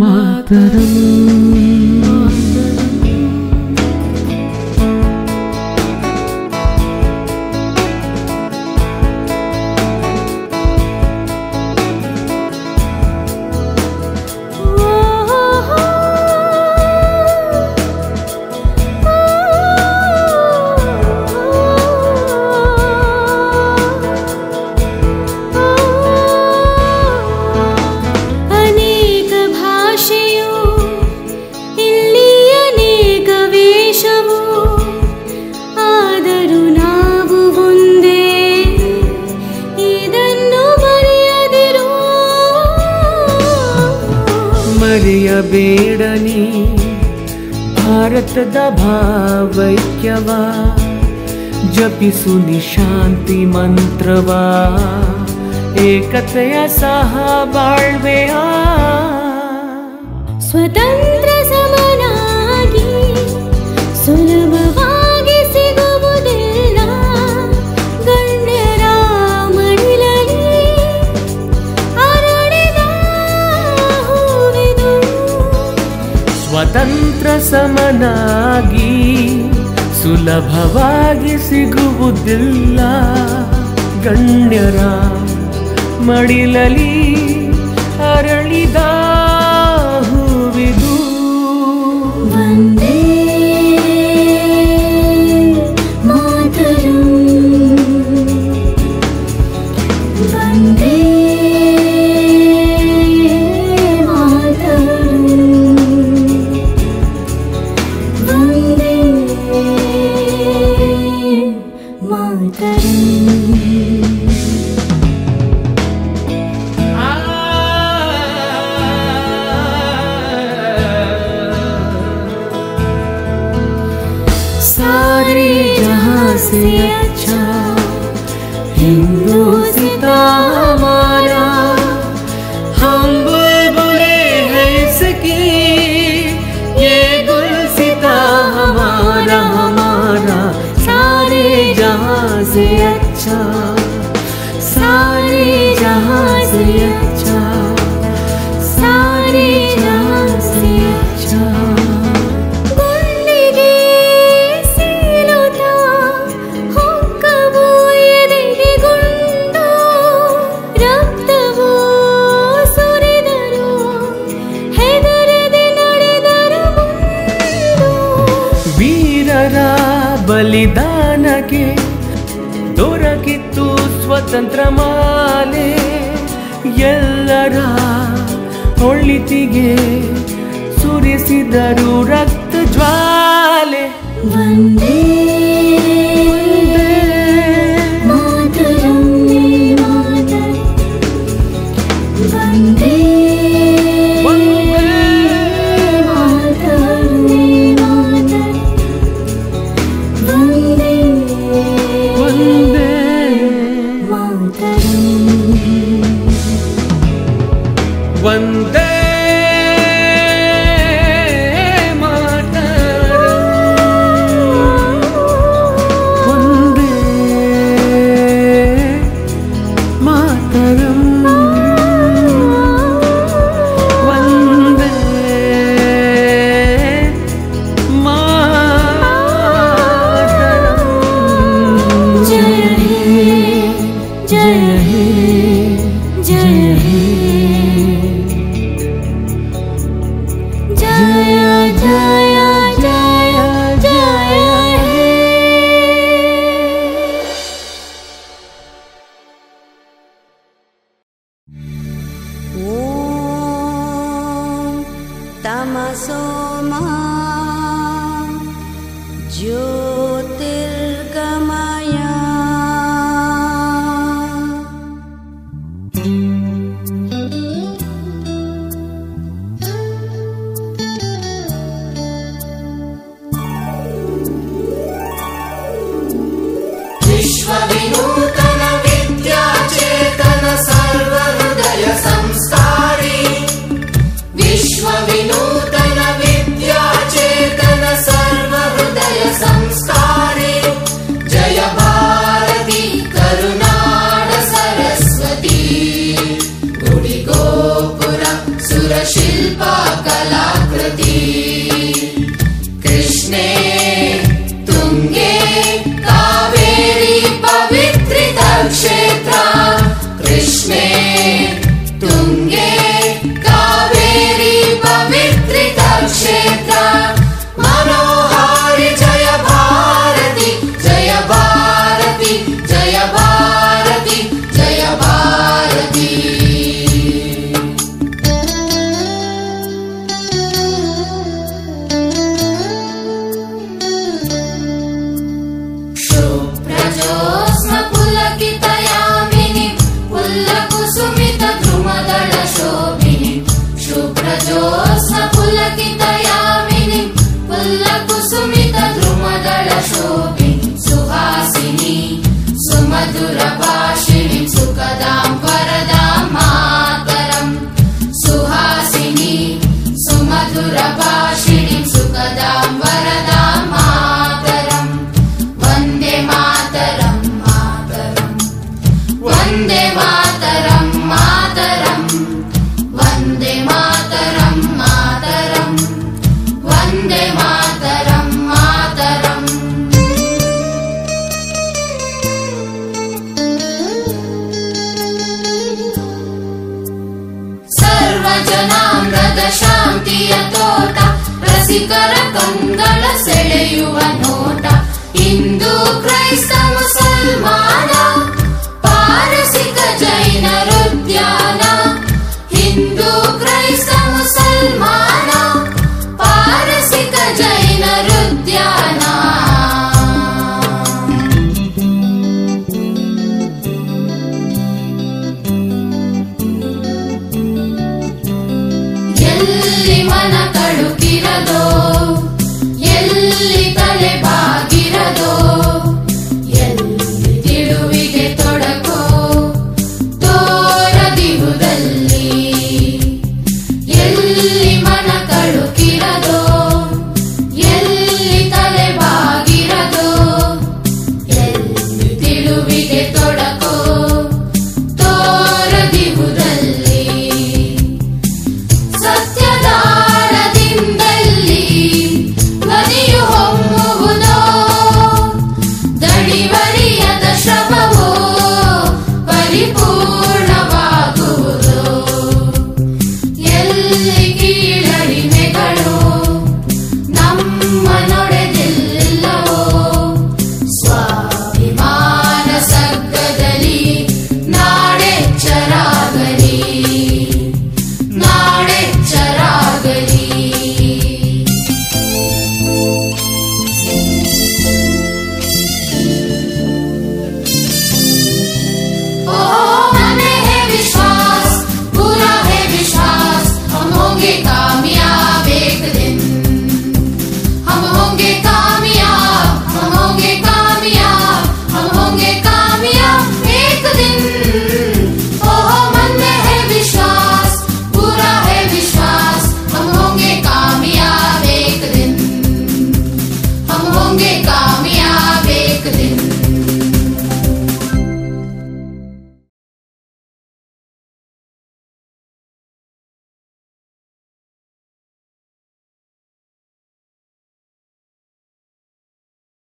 ಮಾತರಂ. ಬೇಡನಿ ಭಾರತದ ಭಾವೈಕ್ಯವ ಜಪಿಸು ನಿಶಾಂತಿ ಮಂತ್ರವ ಏಕತೆಯ ಸಹ ಬಾಳ್ವೆಯ ಸ್ವತಂತ್ರ ಸಮನಾಗಿ ಸುಲಭವಾಗಿ ಸಿಗುವುದಿಲ್ಲ ಗಣ್ಯರ ಮಡಿಲಲ್ಲಿ ಅರಳಿದ ಹೂವಿದು. ಸ್ವತಂತ್ರ ಸಮನಾಗಿ ಸುಲಭವಾಗಿ ಸಿಗುವುದಿಲ್ಲ ಗಣ್ಯರ ಮಡಿಲಲಿ ಅರಳಿದ ಹೂವಿದು. ವಂದೇ ಮಾತರಂ, ವಂದೇ ಮಾತರಂ, ವಂದೇ ಮಾತರಂ. सारे जहां से अच्छा हिंदुस्तां हमारा, हम बुलबुले हैं इसकी, ये गुलसिता हमारा हमारा. सारे जहां से अच्छा, सारे जहां से अच्छा, सारे जहां से अच्छा. ಬಲಿದಾನಕ್ಕೆ ದೊರಕಿತ್ತು ಸ್ವತಂತ್ರ ಮಾಲೆ, ಎಲ್ಲರ ಒಳಿತಿಗೆ ಸುರಿಸಿದರು ರಕ್ತ ಜ್ವಾಲೆ. ವಂದೇ ಮಾತರಂ, ವಂದೇ ವಂದೇ ಮಾತರಂ, ವಂದೇ ಮಾತರಂ. ಜಯ ಹೇ ಜಯ ಹೇ ಜಯ ಹೇ जय जय जय हे. ॐ तमसो मा ज्योतिर्गमय. विश्वविनूतन विद्याचेतन सर्वहृदय संस्कारी, विश्वविनूतन विद्याचेतन सर्वहृदय संस्कारी. जय भारती करुनाड सरस्वती, गुडिगोपुर सुरशिल्पा ಜನಾಂಗದ ಶಾಂತಿಯ ತೋಟ, ರಸಿಕರ ಕಂಗಳ ಸೆಳೆಯುವ ನೋಟ. ಹಿಂದೂ ಕ್ರೈಸ್ತ ಮುಸಲ್ಮಾನ, ಪಾರಸಿಕ ಜೈನರುದ್ಯಾನ. ಹಿಂದೂ ಕ್ರೈಸ್ತ ಮುಸಲ್ಮಾನ, ಪಾರಸಿಕ ಜೈನರುದ್ಯಾನ. ಎಲ್ಲಿ ಮನ ಕಳುಕಿರದೋ